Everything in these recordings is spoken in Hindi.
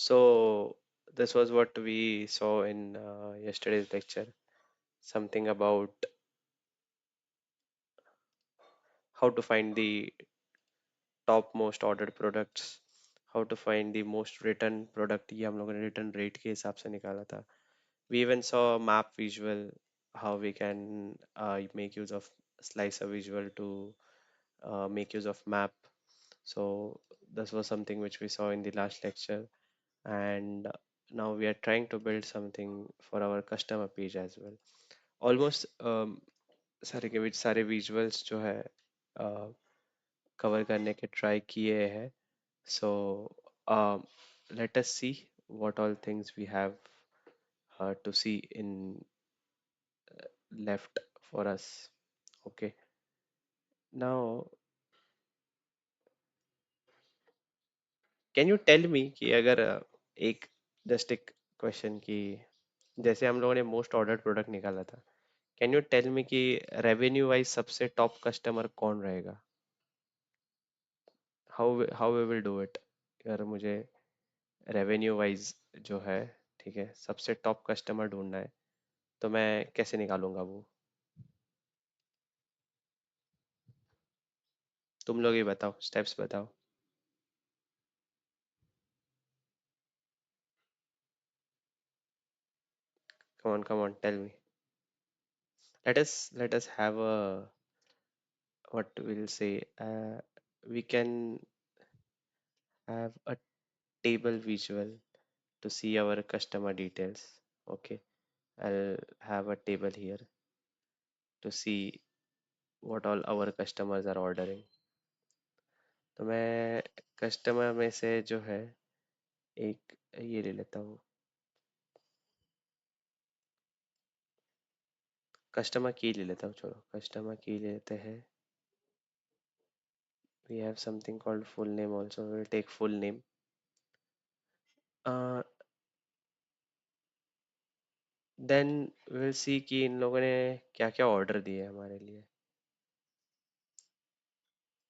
So this was what we saw in yesterday's lecture, something about how to find the top most ordered products, how to find the most return product, ये हम लोगों ने return rate के हिसाब से निकाला था. We even saw map visual, how we can make use of slicer visual to make use of map. So this was something which we saw in the last lecture, and now we are trying to build something for our customer page as well. Almost सारे के सारे visuals जो है कवर करने के ट्राई किए हैं. So let us see what all things we have to see in left for us. Okay. Now can you tell me कि अगर एक जस्ट एक क्वेश्चन कि जैसे हम लोगों ने मोस्ट ऑर्डर्ड प्रोडक्ट निकाला था, कैन यू टेल मी कि रेवेन्यू वाइज सबसे टॉप कस्टमर कौन रहेगा? How we will do it? अगर मुझे रेवेन्यू वाइज जो है, ठीक है, सबसे टॉप कस्टमर ढूंढना है, तो मैं कैसे निकालूंगा वो? तुम लोग ही बताओ, स्टेप्स बताओ. Come on, tell me. Let us have a, what we'll say, we can have a table visual to see our customer details. Okay, I'll have a table here to see what all our customers are ordering. तो मैं कस्टमर में से जो है एक ये ले लेता हूँ. कस्टमर की ले लेता हूँ, छोड़ो, कस्टमर की ले लेते हैं. We have something called full name also. We'll take full name. uh, then will see कि इन लोगों ने क्या क्या ऑर्डर दिए हमारे लिए.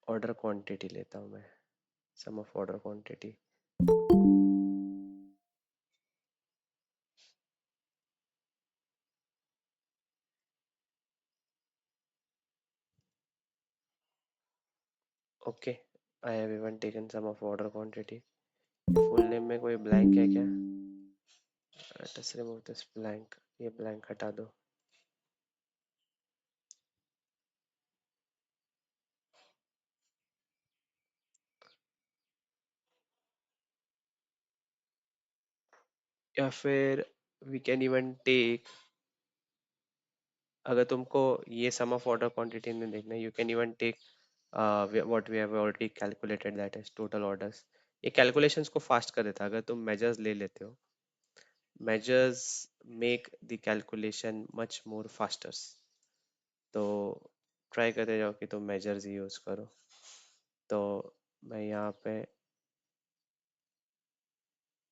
ऑर्डर क्वांटिटी लेता हूँ मैं, sum of order quantity. Okay, I have even taken sum of order quantity. Full name में कोई ब्लैंक है क्या? Let us remove this blank. ये ब्लैंक हटा दो. या फिर वी कैन इवन टेक, अगर तुमको ये सम ऑफ ऑर्डर क्वांटिटी नहीं देखना, you can even take what we have already calculated, that is total orders. ये कैलकुलेशंस को फास्ट कर देता है अगर तुम मेजर्स ले लेते हो. Measures make the calculation much more faster. तो ट्राई करते जाओ कि तुम मेजर्स ही यूज करो. तो मैं यहाँ पे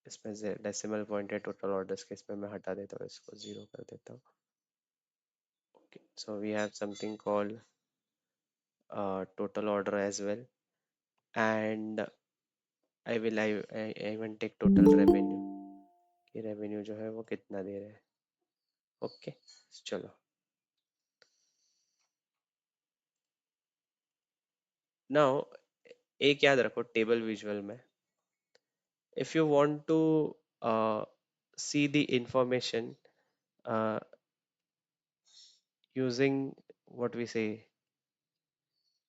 इसमें से डेसिमल पॉइंट है टोटल ऑर्डर्स के, इसमें मैं हटा देता हूँ, इसको जीरो कर देता हूँ. Okay, so we have something called total order as well, and I even take total revenue कि रेवेन्यू जो है वो कितना दे रहे हैं. ओके, चलो. नाउ एक याद रखो टेबल विजुअल में, if you want to see the information uh, using what we say,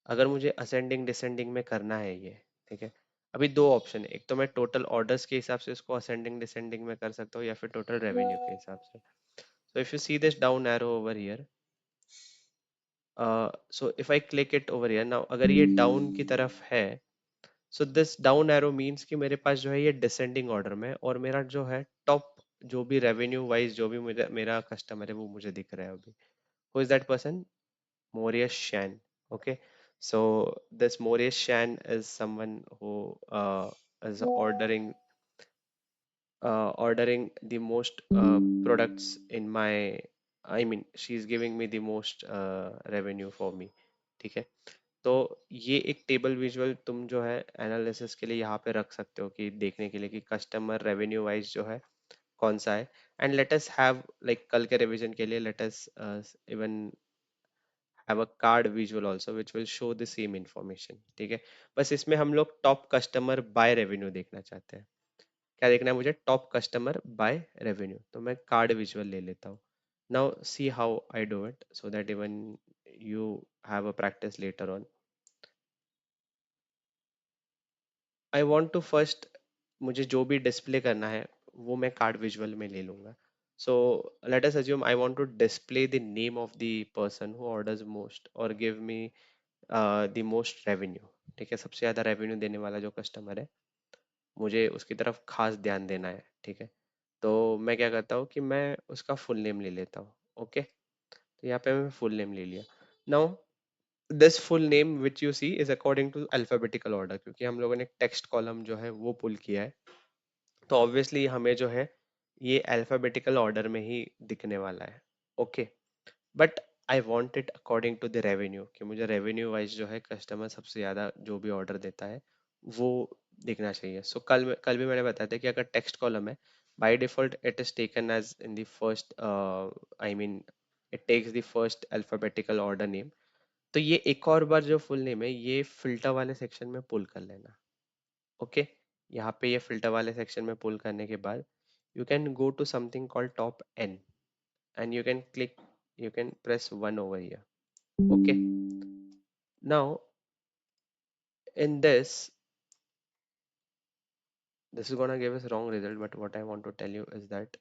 अगर मुझे असेंडिंग डिसेंडिंग में करना है ये, ठीक है, अभी दो ऑप्शन है. एक तो मैं टोटल ऑर्डर्स के हिसाब से इसको असेंडिंग डिसेंडिंग में कर सकता हूँ, या फिर टोटल रेवेन्यू के हिसाब से. सो if you see this down arrow over here, so if I click it over here now, अगर ये डाउन की तरफ है, so this down arrow means कि मेरे पास जो है ये डिसेंडिंग ऑर्डर में है, और मेरा जो है टॉप जो भी रेवेन्यू वाइज जो भी मुझे मेरा कस्टमर है वो मुझे दिख रहा है अभी. Who is that person? Maurice Shan. Okay, so this Maurice Shan is someone who is ordering the most products in my, I mean she's giving me the most revenue for me. ठीक है. तो ये एक टेबल विजुअल तुम जो है एनालिसिस के लिए यहाँ पे रख सकते हो कि देखने के लिए कि कस्टमर रेवेन्यू वाइज जो है कौन सा है। And let us have like कल के रिवीजन के लिए let us even have a card visual also which will show the same information, ठीक है। बस इसमें हम लोग टॉप कस्टमर बाय रेवेन्यू देखना चाहते हैं। क्या देखना है मुझे? Top customer by revenue. तो मैं कार्ड विजुअल ले लेता हूँ। Now see how I do it so that even you have a practice later on. I want to first, मुझे जो भी डिस्प्ले करना है वो मैं कार्ड विजुअल में ले लूंगा। So let us assume I want to display the name of the person who orders most और give me the most revenue. ठीक है, सबसे ज़्यादा रेवेन्यू देने वाला जो कस्टमर है मुझे उसकी तरफ खास ध्यान देना है, ठीक है। तो मैं क्या करता हूँ कि मैं उसका फुल नेम ले लेता हूँ। ओके, तो यहाँ पे मैं फुल नेम ले लिया। Now this full name which you see is according to alphabetical order, क्योंकि हम लोगों ने टेक्स्ट कॉलम जो है वो पुल किया है। तो ऑब्वियसली हमें जो है ये अल्फाबेटिकल ऑर्डर में ही दिखने वाला है। Okay, but I want it according to the revenue, कि मुझे रेवेन्यू वाइज जो है कस्टमर सबसे ज़्यादा जो भी ऑर्डर देता है वो दिखना चाहिए। सो कल भी मैंने बताया था कि अगर टेक्स्ट कॉलम है, by default it is taken as in the first, I mean it takes the first alphabetical order name. तो ये एक और बार जो फुल नेम है ये फिल्टर वाले सेक्शन में पुल कर लेना। ओके, यहाँ पे ये फिल्टर वाले सेक्शन में पुल करने के बाद you can go to something called top N and you can click, you can press 1 over here. Okay, now in this is gonna give us wrong result, but what I want to tell you is that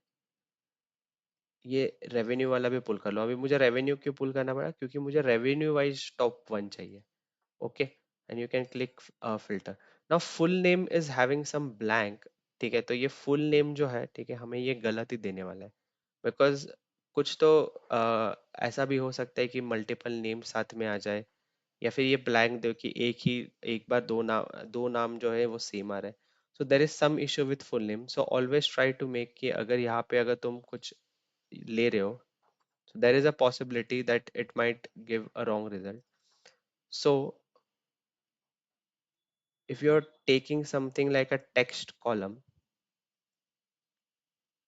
ये रेवेन्यू वाला भी पुल कर लो। अभी मुझे रेवेन्यू क्यों पुल करना पड़ा? क्योंकि मुझे रेवेन्यू वाइज टॉप वन चाहिए। Okay, and you can click filter. Now full name is having some blank, ठीक है। तो ये फुल नेम जो है, ठीक है, हमें ये गलत ही देने वाला है। बिकॉज कुछ तो ऐसा भी हो सकता है कि मल्टीपल नेम साथ में आ जाए, या फिर ये ब्लैंक दो कि एक बार दो नाम जो है वो सेम आ रहा है। So there is some issue with full name. So always try to make कि अगर यहाँ पे अगर तुम कुछ ले रहे हो, so there is a possibility that it might give a wrong result. So if you're taking something like a text column,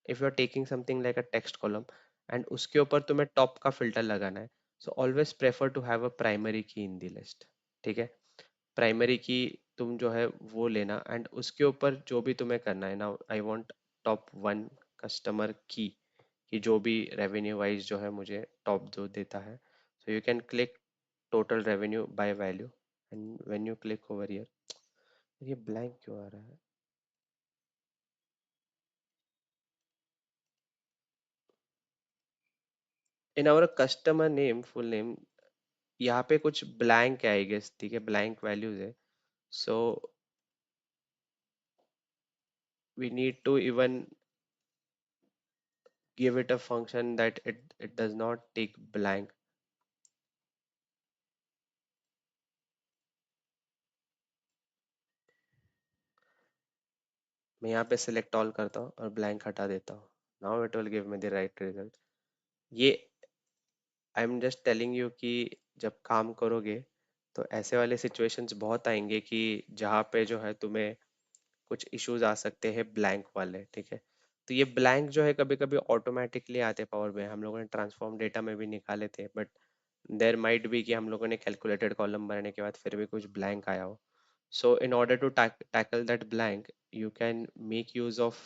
if you're taking something like a text column and उसके ऊपर तुम्हें टॉप का फिल्टर लगाना है, so always prefer to have a primary key in the list, ठीक है। प्राइमरी की तुम जो है वो लेना एंड उसके ऊपर जो भी तुम्हें करना है ना, I want top one customer की, कि जो भी रेवेन्यू वाइज जो है मुझे टॉप जो देता है। So you can click total revenue by value and when you click over here, ये ब्लैंक क्यों आ रहा है? In our customer name full name यहाँ पे कुछ ब्लैंक है आई गेस, ठीक है, ब्लैंक वैल्यूज है। So we need to even give it a function that it does not take blank। मैं यहाँ पे सिलेक्ट ऑल करता हूँ और ब्लैंक हटा देता हूँ। Now it will give me the right result. ये I am just telling you कि जब काम करोगे तो ऐसे वाले सिचुएशंस बहुत आएंगे कि जहाँ पे जो है तुम्हें कुछ इश्यूज आ सकते हैं ब्लैंक वाले, ठीक है। तो ये ब्लैंक जो है कभी कभी ऑटोमेटिकली आते पावर में, हम लोगों ने ट्रांसफॉर्म डेटा में भी निकाले थे, बट देयर माइट बी कि हम लोगों ने कैलकुलेटेड कॉलम बनाने के बाद फिर भी कुछ ब्लैंक आया हो। So in order to tackle that blank you can make use of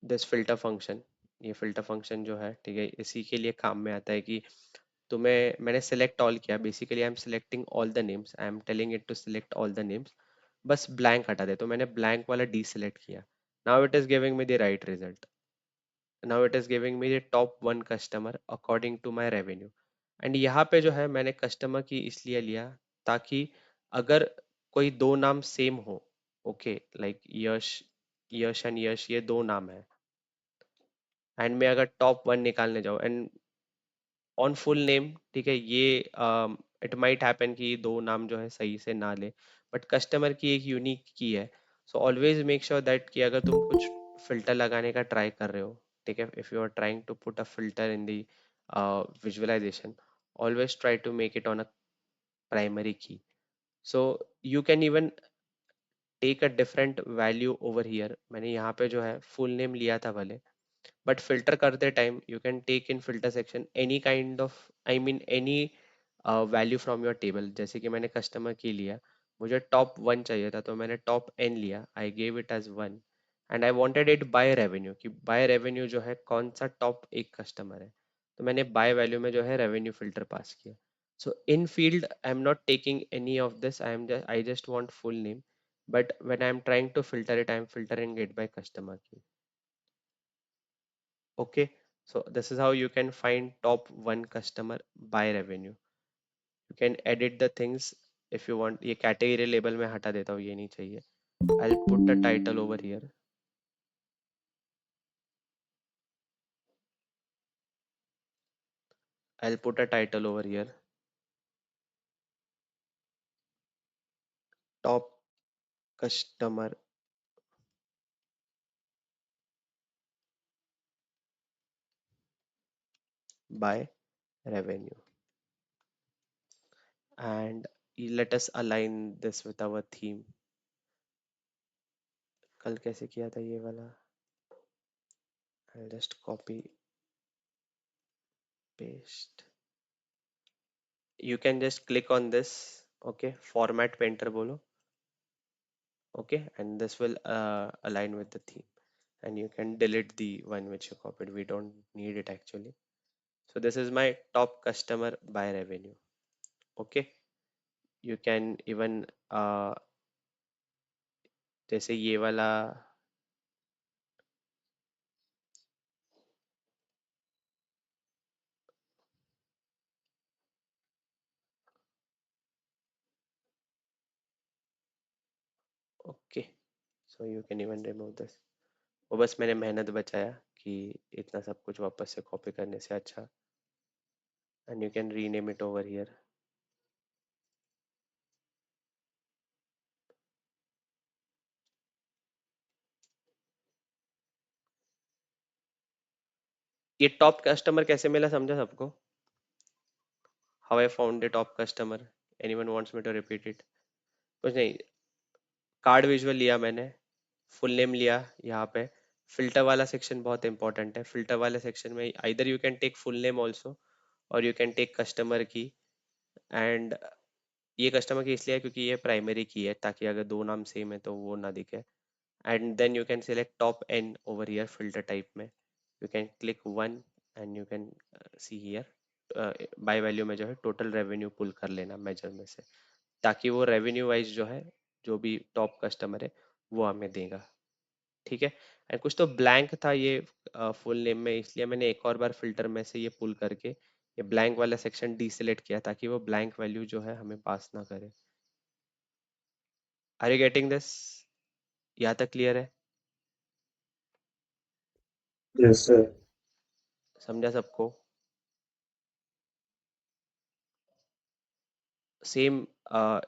this filter function. ये फिल्टर फंक्शन जो है, ठीक है, इसी के लिए काम में आता है कि तुम्हें मैंने सेलेक्ट ऑल किया, basically I am selecting all the names, I am telling it to select all the names, बस ब्लैंक हटा दे। तो मैंने ब्लैंक वाला डी सिलेक्ट किया। Now it is giving me the right result. Now it is giving me the top one customer according to my revenue. And यहाँ पे जो है मैंने कस्टमर की इसलिए लिया ताकि अगर कोई दो नाम सेम हो, okay, like Yash, Yash and Yash ये दो नाम है, एंड मैं अगर टॉप वन निकालने जाऊँ एंड ऑन फुल नेम, ठीक है, ये इट माइट हैपन कि दो नाम जो है सही से ना ले, बट कस्टमर की एक यूनिक की है। So always make sure that कि अगर तुम कुछ फिल्टर लगाने का ट्राई कर रहे हो, ठीक है, if you are trying to put a filter in the visualization, always try to make it on a primary key. So you can even take a different value over here. मैंने यहाँ पे जो है full name लिया था भले, बट फिल्टर करते time you can take in filter section any kind of, I mean any value from your table. जैसे कि मैंने कस्टमर की लिया, मुझे टॉप वन चाहिए था तो मैंने टॉप एन लिया, I gave it as one, and I wanted it by revenue, कि बाय रेवेन्यू जो है कौन सा टॉप एक कस्टमर है, तो मैंने बाय वैल्यू में जो है रेवेन्यू फिल्टर पास किया। So in field I am not taking any of this, I just want full name, but when I'm trying to filter it, I'm filtering it by customer key. Okay, so this is how you can find top one customer by revenue. You can edit the things if you want. ये category label में हटा देता हूँ, ये नहीं चाहिए. I'll put the title over here. I'll put a title over here. Top customer by revenue. And let us align this with our theme. कल कैसे किया था ये वाला? I'll just copy, paste. You can just click on this. Okay, format painter बोलो. Okay, and this will align with the theme, and you can delete the one which you copied. We don't need it actually. So this is my top customer by revenue. Okay, you can even जैसे ये वाला, okay, so you can even remove this. वो बस मैंने मेहनत बचाया कि इतना सब कुछ वापस से कॉपी करने से अच्छा, and you can rename it over here. ये टॉप कस्टमर कैसे मिला समझा सबको? How I found the top customer? Anyone wants me to repeat it? कुछ नहीं, कार्ड विजुअल लिया मैंने, फुल नेम लिया यहाँ पे, फिल्टर वाला सेक्शन बहुत इंपॉर्टेंट है। फिल्टर वाले सेक्शन में either you can take full name also, और you can take customer key, and ये कस्टमर की इसलिए है क्योंकि ये प्राइमरी की है, ताकि अगर दो नाम सेम है तो वो ना दिखे। And then you can select top N over here filter type में, you can click one, and you can see here by value में जो है टोटल रेवेन्यू पुल कर लेना मेजर में से, ताकि वो रेवेन्यू वाइज जो है जो भी टॉप कस्टमर है वो हमें देगा। ठीक है, एंड कुछ तो ब्लैंक था ये फुल नेम में, इसलिए मैंने एक और बार फिल्टर में से ये पुल करके ये ब्लैंक वाला सेक्शन डीसेलेक्ट किया, ताकि वो ब्लैंक वैल्यू जो है हमें पास ना करे। Are you getting this? यहाँ तक क्लियर है? Yes, sir. समझा सबको? Same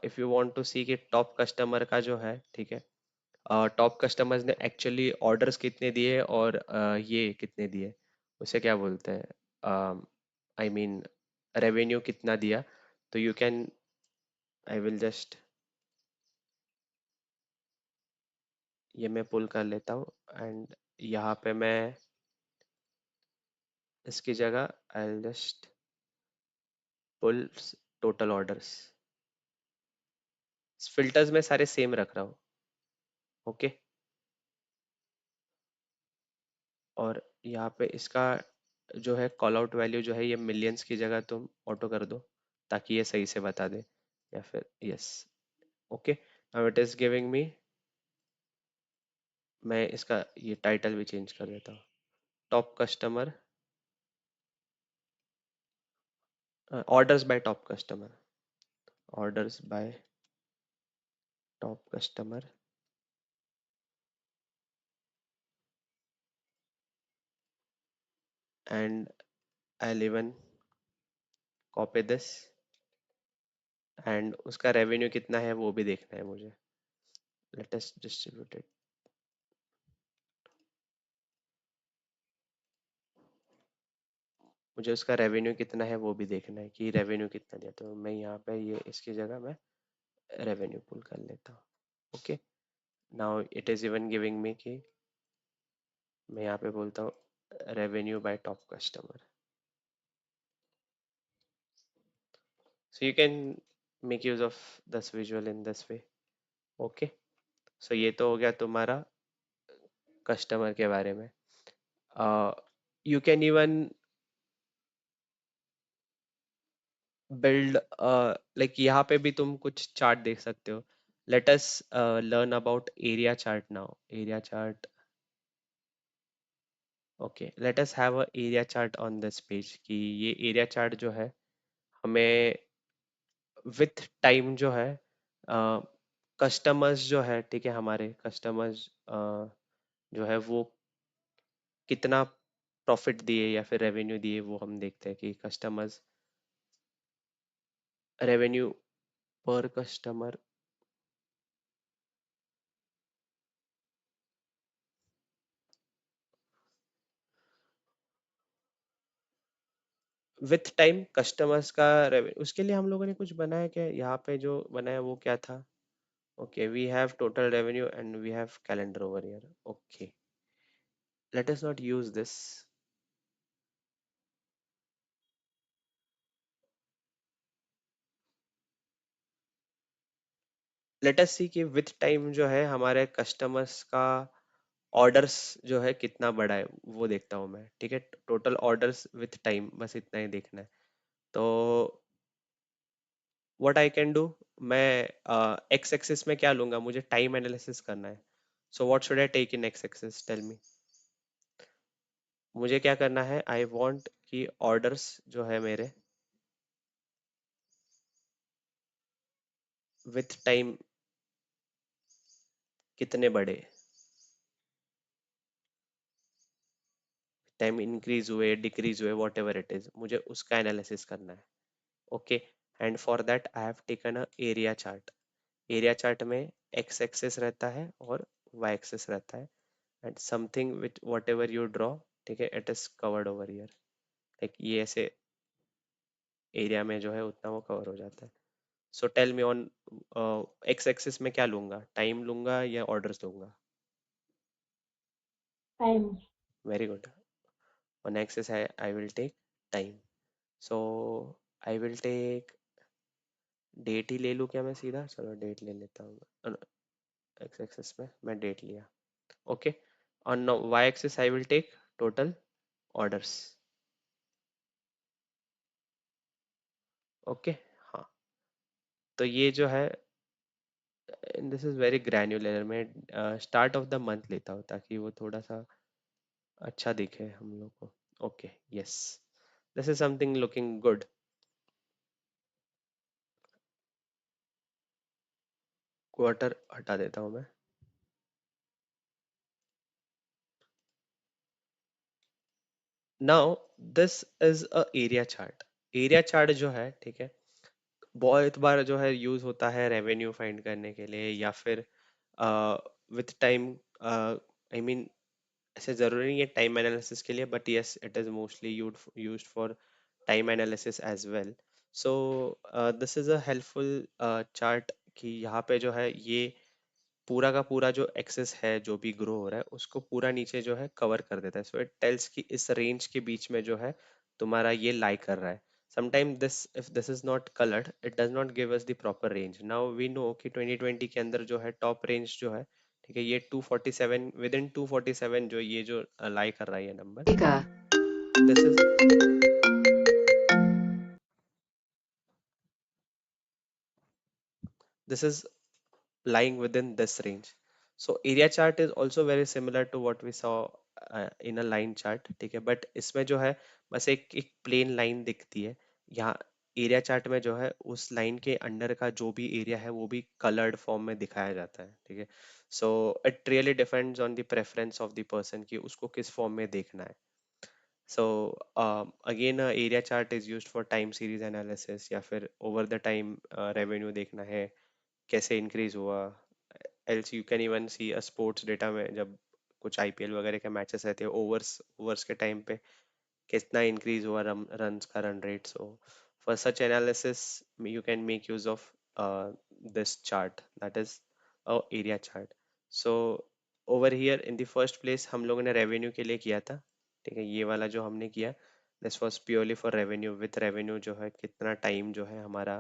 if you want to see कि टॉप कस्टमर का जो है, ठीक है, टॉप कस्टमर्स ने एक्चुअली ऑर्डर्स कितने दिए और ये कितने दिए, उसे क्या बोलते हैं, आई मीन रेवेन्यू कितना दिया, तो you can, I will just, ये मैं पुल कर लेता हूँ, एंड यहाँ पे मैं इसकी जगह I will just pull total orders, filters में सारे सेम रख रहा हूँ। ओके, और यहाँ पे इसका जो है कॉल आउट वैल्यू जो है ये मिलियंस की जगह तुम ऑटो कर दो, ताकि ये सही से बता दे, या फिर yes. Okay, now it is giving मी, मैं इसका ये टाइटल भी चेंज कर देता हूँ, top customer, orders bye top customer, orders bye top customer, and I even copy this, and उसका रेवेन्यू कितना है वो भी देखना है मुझे। लेट अस डिस्ट्रीब्यूट इट, मुझे उसका रेवेन्यू कितना है वो भी देखना है कि रेवेन्यू कितना दिया, तो मैं यहाँ पे ये इसकी जगह मैं रेवेन्यू पुल कर लेता हूँ। Okay, now it is even giving me कि मैं यहाँ पे बोलता हूँ revenue by top customer, so you can make use of this visual in this way. Okay, so ये तो हो गया तुम्हारा कस्टमर के बारे में। You can even build like यहाँ पे भी तुम कुछ चार्ट देख सकते हो। Let us learn about area chart now. Area chart, okay, let us have a area chart on this page कि ये एरिया चार्ट जो है हमें विथ टाइम जो है कस्टमर्स जो है, ठीक है, हमारे कस्टमर्स जो है वो कितना प्रॉफिट दिए या फिर रेवेन्यू दिए वो हम देखते हैं कि कस्टमर्स रेवेन्यू पर कस्टमर विथ टाइम कस्टमर्स का रेवेन्यू, उसके लिए हम लोगों ने कुछ बनाया क्या यहाँ पे? जो बनाया वो क्या था? Okay, we have total revenue and we have calendar over here. Okay, let us not use this. Let us see कि विथ टाइम जो है हमारे कस्टमर्स का ऑर्डर्स जो है कितना बड़ा है वो देखता हूँ मैं, ठीक है, टोटल ऑर्डर्स विथ टाइम, बस इतना ही देखना है। तो व्हाट आई कैन डू, मैं एक्स एक्सिस में क्या लूंगा? मुझे टाइम एनालिसिस करना है। So what should I take in X axis, tell me. मुझे क्या करना है? आई वांट कि ऑर्डर्स जो है मेरे विथ टाइम कितने बड़े, टाइम इंक्रीज हुए डिक्रीज हुए वॉट एवर इट इज, मुझे उसका एनालिसिस करना है। Okay, and for that I have taken a area chart. Area chart में एक्स एक्सिस रहता है और वाई एक्सिस रहता है, and something which what ever you draw, ठीक है, it is covered over year. Like ये ऐसे एरिया में जो है उतना वो कवर हो जाता है। So tell me on X axis में क्या लूंगा, टाइम लूंगा या ऑर्डर्स लूंगा? Time. Very good. On axis I will take time. So I will take date ही ले लूँ क्या मैं सीधा? चलो डेट ले लेता हूँ। एक्स एक्सिस में मैं डेट लिया। Okay, on Y axis I will take total orders. Okay, हाँ, तो ये जो है दिस इज वेरी ग्रैन्युलर। मैं स्टार्ट ऑफ द मंथ लेता हूँ ताकि वो थोड़ा सा अच्छा दिखे हम लोग को। Okay, yes, this is something looking good. Quarter हटा देता हूँ मैं। Now this is a area chart. Area chart जो है, ठीक है, बहुत बार जो है यूज होता है रेवेन्यू फाइंड करने के लिए या फिर विथ टाइम, आई मीन ऐसे जरूरी नहीं है टाइम एनालिसिस के लिए, but yes it is mostly used for time analysis as well. So this is a helpful chart कि यहाँ पे जो है ये पूरा का पूरा जो एक्सेस है जो भी ग्रो हो रहा है उसको पूरा नीचे जो है कवर कर देता है। सो इट टेल्स कि इस रेंज के बीच में जो है तुम्हारा ये लाई कर रहा है। Sometime this if this is not coloured it does not give us the proper range. Now we know कि 2020 के अंदर जो है टॉप रेंज जो है, ठीक है, ये 247, विद इन 247 जो ये जो लाई कर रहा है ये number, this is this is lying within this range. So area chart is also very similar to what we saw in a line chart, ठीक है, बट इसमें जो है बस एक प्लेन लाइन दिखती है। यहाँ एरिया चार्ट में जो है उस लाइन के अंडर का जो भी एरिया है वो भी कलर्ड फॉर्म में दिखाया जाता है, ठीक है। So it really depends on the preference of the person कि उसको किस फॉर्म में देखना है। So again area chart is used for time series analysis या फिर ओवर द टाइम रेवेन्यू देखना है कैसे इंक्रीज हुआ। Else you can even see sports data में जब कुछ आईपीएल वगैरह के मैचेस रहते हैं ओवर्स ओवर्स के टाइम पे कितना इंक्रीज हुआ रन का run rate. So for such analysis you can make use of this chart, that is a area chart. So over here in the first place हम लोगों ने रेवेन्यू के लिए किया था. ठीक है, ये वाला जो हमने किया, this was purely for revenue. With revenue जो है कितना टाइम जो है हमारा,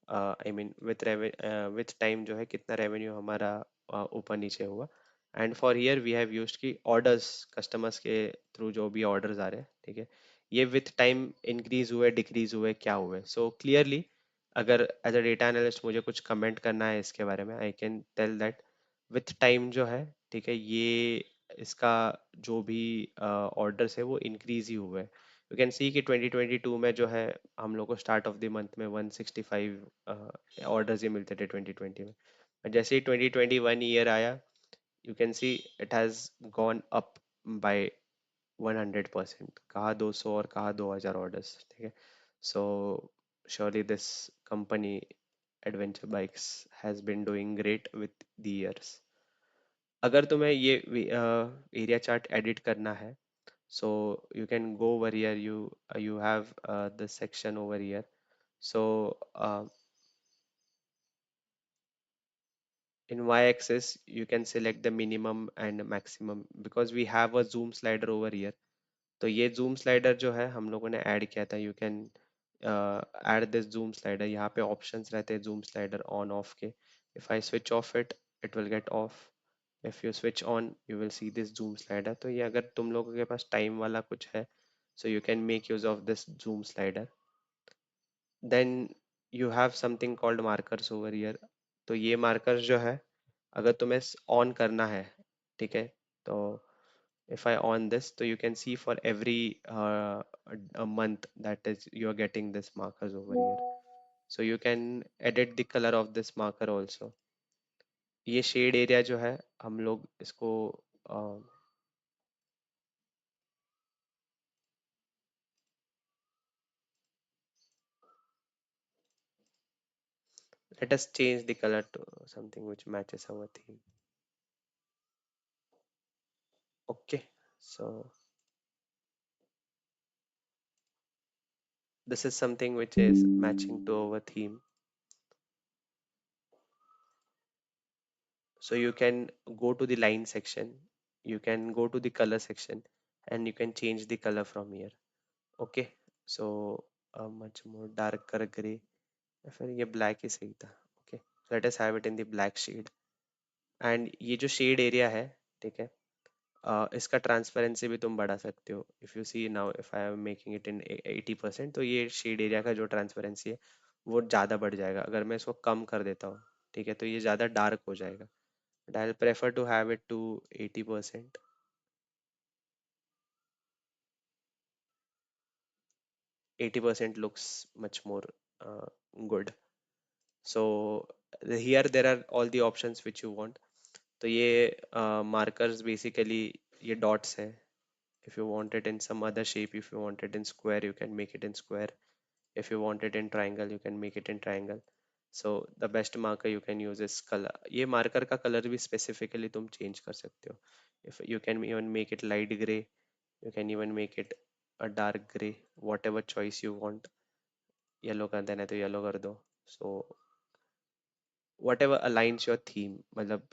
आई मीन विथ टाइम जो है कितना रेवेन्यू हमारा ऊपर नीचे हुआ. And for year we have used key orders, customers के थ्रू जो भी ऑर्डर्स आ रहे हैं, ठीक है, ये विथ टाइम इंक्रीज हुए, डिक्रीज हुए, क्या हुए. सो क्लियरली अगर एज अ डेटा एनालिस्ट मुझे कुछ कमेंट करना है इसके बारे में, I can tell that with time जो है, ठीक है, ये इसका जो भी ऑर्डर्स है वो इंक्रीज ही हुए. यू कैन सी कि 2022 में जो है हम लोग को स्टार्ट ऑफ द मंथ में 165 ऑर्डर्स ही मिलते थे 2020 में. और जैसे ही 2021 ईयर आया, you can see it has gone up by 100%. कहाँ 200 और कहाँ 2000 ऑर्डर्स, ठीक है. So surely this company Adventure Bikes has been doing great with the years. अगर तुम्हें ये एरिया चार्ट एडिट करना है, so you can go over here, you have the section over here. So uh, in y-axis you can select the minimum and maximum, because we have a zoom slider over here. तो ये zoom slider जो है हम लोगों ने ऐड किया था. you can add this zoom slider. यहाँ पे options रहते हैं zoom slider on off के. if I switch off it, it will get off. if you switch on, you will see this zoom slider. तो ये अगर तुम लोगों के पास टाइम वाला कुछ है, so you can make use of this zoom slider. Then you have something called markers over year. तो ये मार्कर्स जो है अगर तुम्हें ऑन करना है, ठीक है, तो if I on this, so you can see for every a month that is you are getting this markers over here. So you can edit the color of this marker also. ये शेड एरिया जो है हम लोग इसको let us change the color to something which matches our theme. Okay, so this is something which is matching to our theme. So you can go to the line section, you can go to the color section, and you can change the color from here. Okay, so a much more darker gray, या फिर ये black ही सही था. Okay, let us have it in the black shade. And ये जो shade area है, ठीक है, इसका ट्रांसपेरेंसी भी तुम बढ़ा सकते हो. If you see now, if I am making it in 80%, तो ये शेड एरिया का जो ट्रांसपेरेंसी है वो ज़्यादा बढ़ जाएगा. अगर मैं इसको कम कर देता हूँ, ठीक है, तो ये ज़्यादा डार्क हो जाएगा. But I'll prefer to have it to 80%. 80% looks much more uh, good. So here there are all the options which you want. तो ये markers basically ये dots है. If you want it in some other shape, if you want it in square, you can make it in square. If you want it in triangle, you can make it in triangle. So the best marker you can use is color. ये marker का color भी specifically तुम change कर सकते हो. If you can even make it light gray, you can even make it a dark gray, whatever choice you want. Yellow कर देना है तो yellow कर दो. So whatever aligns your theme, मतलब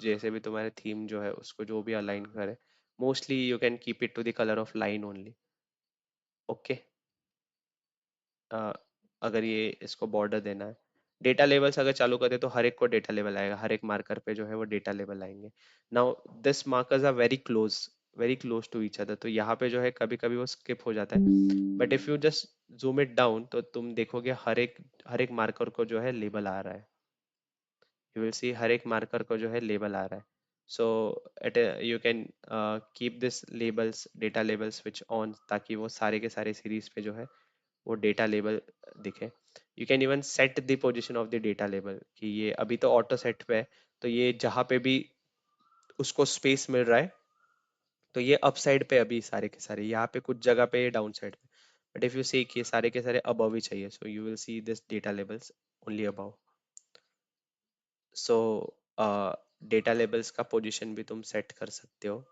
जैसे भी तुम्हारे theme जो है उसको जो भी align करे, mostly you can keep it to the color of line only. Okay. अ, अगर ये इसको बॉर्डर देना है, डेटा लेवल्स अगर चालू कर दे तो हर एक को डेटा लेवल आएगा, हर एक मार्कर पे जो है वो डेटा लेवल आएंगे. Now this markers are very close to each other. तो यहाँ पे जो है कभी कभी वो स्किप हो जाता है. But if you just zoom it down तो तुम देखोगे हर एक मार्कर को जो है लेबल आ रहा है. यू विल सी हर एक मार्कर को जो है लेबल आ रहा है. So it you can keep this labels, data labels which on, ताकि वो सारे के सारे सीरीज पे जो है वो डेटा लेबल दिखे. You can even set the position of the data label कि ये अभी तो ऑटो सेट पे है, तो ये जहाँ पे भी उसको स्पेस मिल रहा है, तो ये अप साइड पे अभी सारे के सारे, यहाँ पे कुछ जगह पे डाउन साइड पे. बट इफ यू सी कि ये सारे के सारे अबव ही चाहिए, so you will see this data labels only above. So data labels का पोजीशन भी तुम सेट कर सकते हो.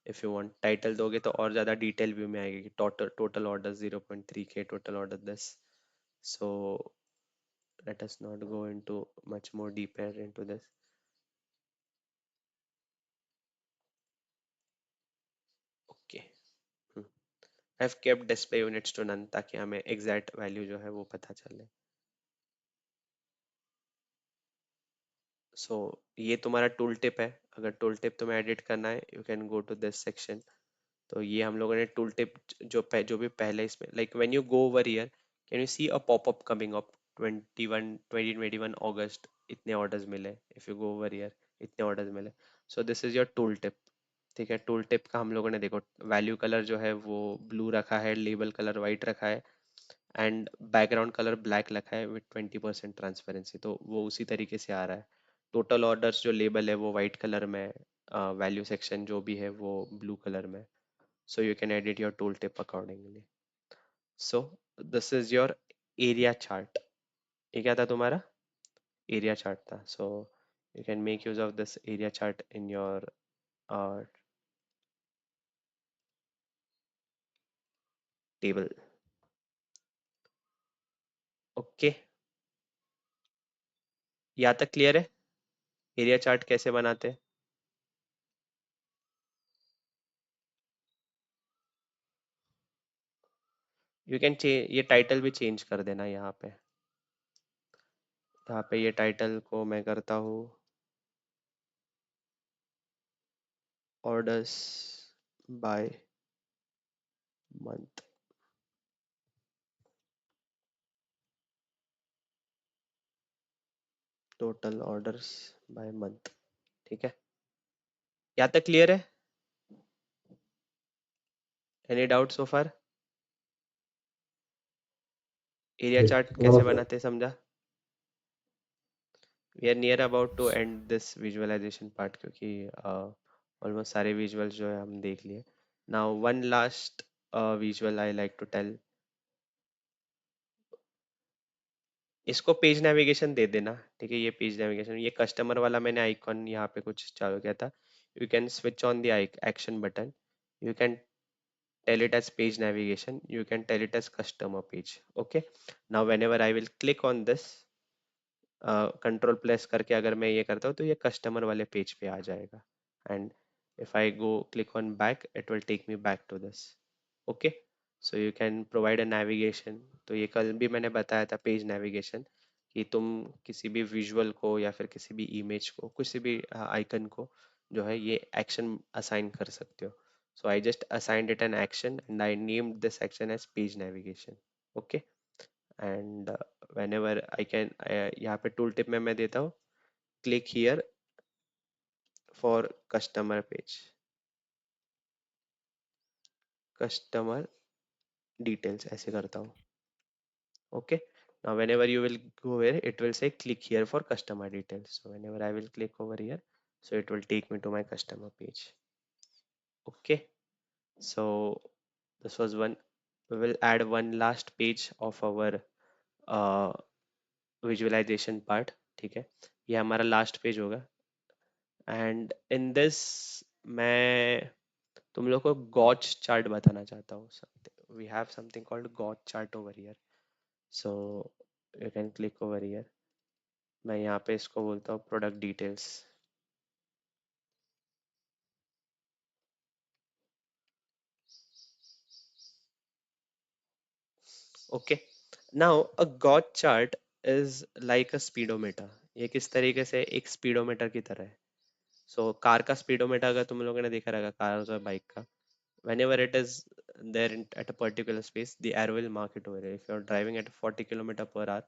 इफ यू वांट टाइटल दोगे तो और ज़्यादा डिटेल व्यू में आएगी कि टोटल टोटल ऑर्डर 0.3 के, total order this. So let us not go into much more deeper into this. Okay. hmm. I've kept display units to none ताकि हमें exact value जो है वो पता चले. So ये तुम्हारा टूल टिप है. अगर टूल टिप तुम्हें एडिट करना है you can go to this section. तो ये हम लोगों ने टूल टिप जो भी पहले इसमें like when you go over here can you see a popup coming up 2021 अगस्त इतने ऑर्डर्स मिले. If you go over here इतने ऑर्डर्स मिले. So this is your tooltip. ठीक है. टूल टिप का हम लोगों ने देखो वैल्यू कलर जो है वो ब्लू रखा है, लेबल कलर वाइट रखा है एंड बैकग्राउंड कलर ब्लैक रखा है विद 20% ट्रांसपेरेंसी. तो वो उसी तरीके से आ रहा है. टोटल ऑर्डर्स जो लेबल है वो वाइट कलर में, वैल्यू सेक्शन जो भी है वो ब्लू कलर में. So you can edit your tooltip accordingly. So this is your area chart. ये क्या था तुम्हारा? Area chart था. So you can make use of this area chart in your uh, table. Okay. यहाँ तक क्लियर है? एरिया चार्ट कैसे बनाते हैं? यू कैन चेंज, ये टाइटल भी चेंज कर देना यहाँ पे. यहाँ पे ये टाइटल को मैं करता हूँ orders by month. Total orders by month. ठीक है. यहाँ तक क्लियर है? Any doubt so far? Area chart हाँ कैसे सर। बनाते हैं समझा? We are near about to end this visualization part क्योंकि ऑलमोस्ट सारे विजुअल्स जो है हम देख लिए. Now one last visual I like to tell. इसको पेज नेविगेशन दे देना. ठीक है. ये पेज नेविगेशन, ये कस्टमर वाला मैंने आइकॉन यहाँ पे कुछ चालू किया था. You can switch on the action button. You can tell it as page navigation, you can tell it as customer page. Okay. Now whenever I will click on this, control plus करके अगर मैं ये करता हूँ तो ये कस्टमर वाले पेज पे आ जाएगा. And if I go click on back it will take me back to this. Okay. So you can provide a navigation. तो ये कल भी मैंने बताया था पेज नेविगेशन कि तुम किसी भी विजुअल को या फिर किसी भी इमेज को, किसी भी आइकन को जो है ये एक्शन असाइन कर सकते हो. So I just assigned it an action and I named this action as page navigation. Okay. And whenever I can, यहाँ पे टूल टिप में मैं देता हूँ click here for customer page, customer details ऐसे करता हूँ. Okay. now whenever you will go here it will say click here for customer details. So whenever I will click over here, so it will take me to my customer page. Okay. So this was one. We will add one last page of our uh, visualization part. ठीक है. ये हमारा लास्ट पेज होगा. एंड इन दिस मैं तुम लोग को गॉच चार्ट बताना चाहता हूँ. We have something called gauge chart over here. So you can click over here. मैं यहाँ पे इसको बोलता हूँ product details. Okay. Now a gauge chart is like a speedometer. ये किस तरीके से एक स्पीडोमीटर की तरह है. सो कार का स्पीडोमीटर अगर तुम लोगों ने देखा रहेगा कार और बाइक का, whenever it is there at a particular space the arrow will mark it over there. If you're driving at 40 kilometer per hour,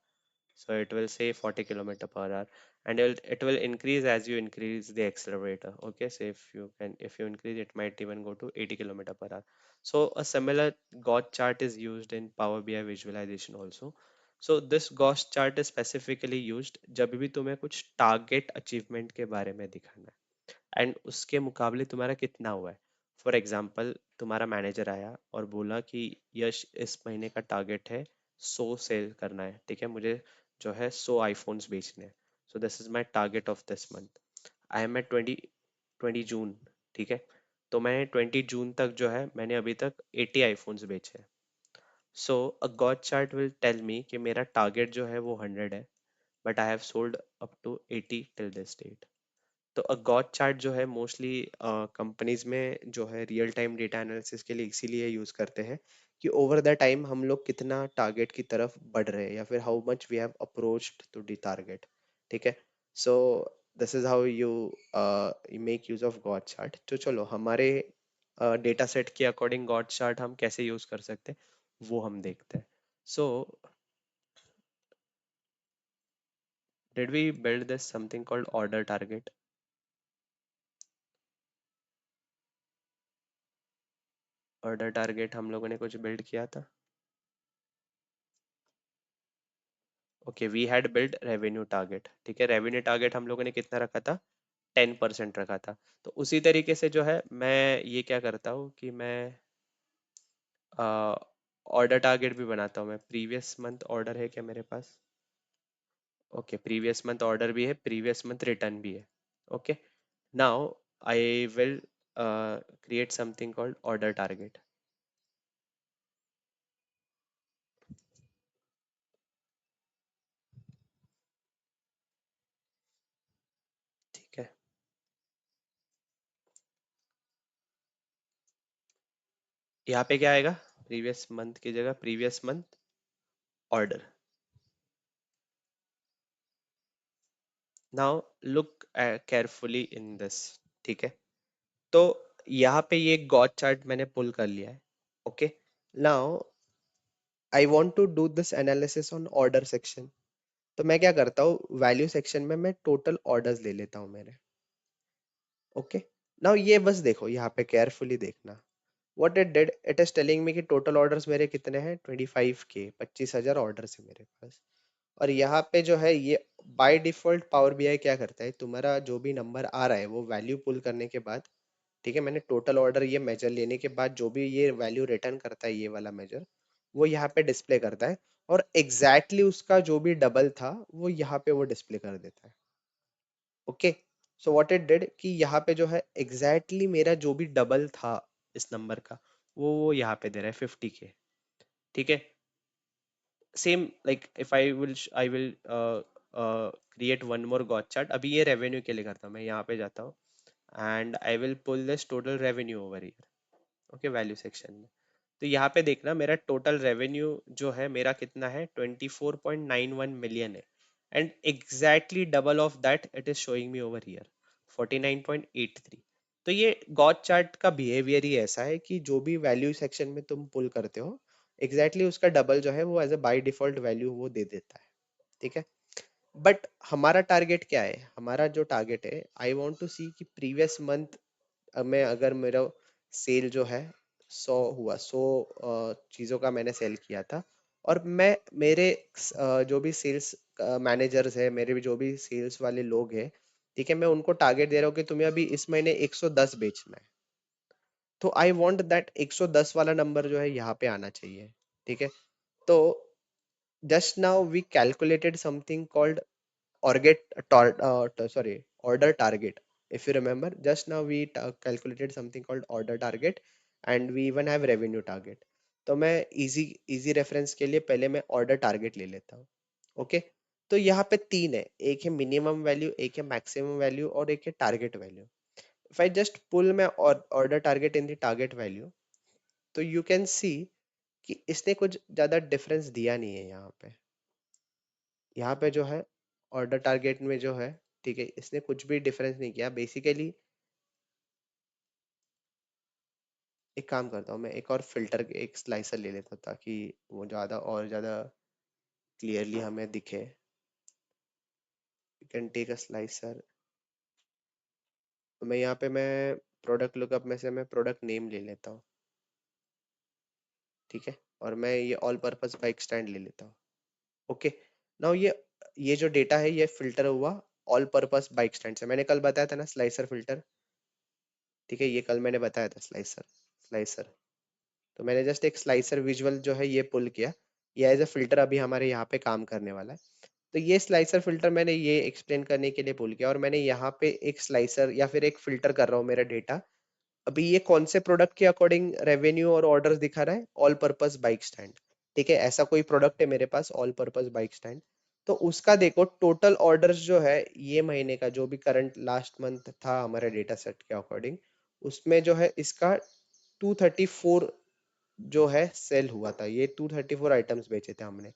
so it will say 40 kilometer per hour, and it will increase as you increase the accelerator. Okay. So if you increase it might even go to 80 kilometer per hour. So a similar gauge chart is used in Power BI visualization also. So this gauge chart is specifically used जब भी तुम्हें कुछ target achievement के बारे में दिखाना है एंड उसके मुकाबले तुम्हारा कितना हुआ है. फॉर एग्जाम्पल तुम्हारा मैनेजर आया और बोला कि यश इस महीने का टारगेट है 100 सेल करना है. ठीक है. मुझे जो है 100 आईफोन्स बेचने हैं. So this is my target of this month. I am at 20 June. ठीक है. तो मैंने 20 जून तक जो है मैंने अभी तक 80 आईफोन्स बेचे। So a gauge chart will tell me कि मेरा टारगेट जो है वो 100 है, but I have sold up to 80 till this date. तो अ गॉट चार्ट जो है मोस्टली कंपनीज में जो है रियल टाइम डेटा एनालिसिस के लिए इसीलिए यूज करते हैं कि ओवर द टाइम हम लोग कितना टारगेट की तरफ बढ़ रहे हैं या फिर how much we have approached to the target. ठीक है। So this is how you make use of got chart. तो चलो हमारे डेटा सेट के अकॉर्डिंग गॉट चार्ट हम कैसे यूज कर सकते हैं वो हम देखते हैं। So did we build this something called order target? Order target हम लोगों ने कुछ बिल्ड किया था। Okay, we had build revenue target. ठीक है, रेवेन्यू टारगेट हम लोगों ने कितना रखा था? 10% रखा था। तो उसी तरीके से जो है मैं ये क्या करता हूँ कि मैं ऑर्डर टारगेट भी बनाता हूँ। मैं प्रीवियस मंथ ऑर्डर है क्या मेरे पास? ओके, प्रीवियस मंथ ऑर्डर भी है, प्रीवियस मंथ रिटर्न भी है। Okay, now I will create something called order target. ठीक है, यहाँ पे क्या आएगा? प्रीवियस मंथ की जगह previous month order. Now look carefully in this. ठीक है, तो यहाँ पे ये गॉट चार्ट मैंने पुल कर लिया है। Okay, now I want to do this analysis on order section. तो मैं क्या करता हूँ, वैल्यू सेक्शन में मैं टोटल ऑर्डर्स ले लेता हूँ मेरे। ओके, नाउ ये बस देखो, यहाँ पे केयरफुली देखना। What it did, it is telling me कि टोटल ऑर्डर्स मेरे कितने हैं? 25K, 25,000 ऑर्डर्स है मेरे पास। और यहाँ पे जो है ये बाय डिफॉल्ट पावर बीआई क्या करता है, तुम्हारा जो भी नंबर आ रहा है वो वैल्यू पुल करने के बाद, ठीक है, मैंने टोटल ऑर्डर ये मेजर लेने के बाद जो भी ये वैल्यू रिटर्न करता है ये वाला मेजर, वो यहाँ पे डिस्प्ले करता है। और एग्जैक्टली उसका जो भी डबल था वो यहाँ पे वो डिस्प्ले कर देता है। Okay, so what it did कि यहाँ पे जो है एग्जैक्टली मेरा जो भी डबल था इस नंबर का, वो यहाँ पे दे रहा है 50K। ठीक है, same like if I will create one more got chart. अभी ये रेवेन्यू के लिए करता हूँ, मैं यहाँ पे जाता हूँ and I will pull this total revenue over here. Okay, value section में। तो यहाँ पे देखना मेरा टोटल रेवेन्यू जो है मेरा कितना है, 24.91 मिलियन है। And exactly double of that it is showing me over here, 49.83। तो ये गॉड चार्ट का बिहेवियर ही ऐसा है कि जो भी वैल्यू सेक्शन में तुम पुल करते हो एग्जैक्टली उसका डबल जो है वो as a by default value वो दे देता है। ठीक है, बट हमारा टारगेट क्या है? हमारा जो टारगेट है, आई वॉन्ट टू सी कि प्रीवियस मंथ में अगर मेरा सेल जो है 100 चीज़ों का मैंने सेल किया था, और मैं मेरे जो भी सेल्स मैनेजर्स है, मेरे भी जो भी सेल्स वाले लोग हैं, ठीक है, मैं उनको टारगेट दे रहा हूँ कि तुम्हें अभी इस महीने 110 बेचना है। तो आई वांट दैट 110 वाला नंबर जो है यहाँ पे आना चाहिए। ठीक है, तो just now we calculated something called order target. If you remember, just now we calculated something called order target, and we even have revenue target. तो मैं इजी रेफरेंस के लिए पहले मैं ऑर्डर टारगेट ले लेता हूँ। ओके, तो यहाँ पे तीन है, एक है मिनिमम वैल्यू, एक है मैक्सिमम वैल्यू, और एक है target value. If I just pull मैं order target in the target value, तो यू कैन सी कि इसने कुछ ज्यादा डिफरेंस दिया नहीं है यहाँ पे। यहाँ पे जो है ऑर्डर टारगेट में जो है, ठीक है, इसने कुछ भी डिफरेंस नहीं किया बेसिकली। एक काम करता हूँ, मैं एक और फिल्टर एक स्लाइसर ले लेता हूँ ताकि वो ज़्यादा और ज़्यादा क्लियरली हमें दिखे। You can take a slicer. तो मैं यहाँ पे मैं प्रोडक्ट लुकअप में से मैं प्रोडक्ट नेम ले लेता हूँ। ठीक है, और मैं ये ऑल पर्पस बाइक स्टैंड ले लेता हूँ। ओके, नाउ ये जो डेटा है ये फिल्टर हुआ ऑल पर्पस बाइक स्टैंड से। मैंने कल बताया था ना स्लाइसर फिल्टर। ठीक है, ये कल मैंने बताया था स्लाइसर। स्लाइसर, तो मैंने जस्ट एक स्लाइसर विजुअल जो है ये पुल किया। ये एज अ फिल्टर अभी हमारे यहाँ पे काम करने वाला है। तो ये स्लाइसर फिल्टर मैंने ये एक्सप्लेन करने के लिए पुल किया, और मैंने यहाँ पे एक स्लाइसर या फिर एक फिल्टर कर रहा हूँ मेरा डेटा अभी ये कौन से प्रोडक्ट के अकॉर्डिंग रेवेन्यू और ऑर्डर्स दिखा रहा है? All purpose bike stand. ठीक है, ऐसा कोई प्रोडक्ट है मेरे पास ऑल पर्पस बाइक स्टैंड। तो उसका देखो टोटल ऑर्डर्स जो है ये महीने का जो भी करंट लास्ट मंथ था हमारे डेटा सेट के अकॉर्डिंग, उसमें जो है इसका 234 जो है सेल हुआ था। ये 234 आइटम्स बेचे थे हमने,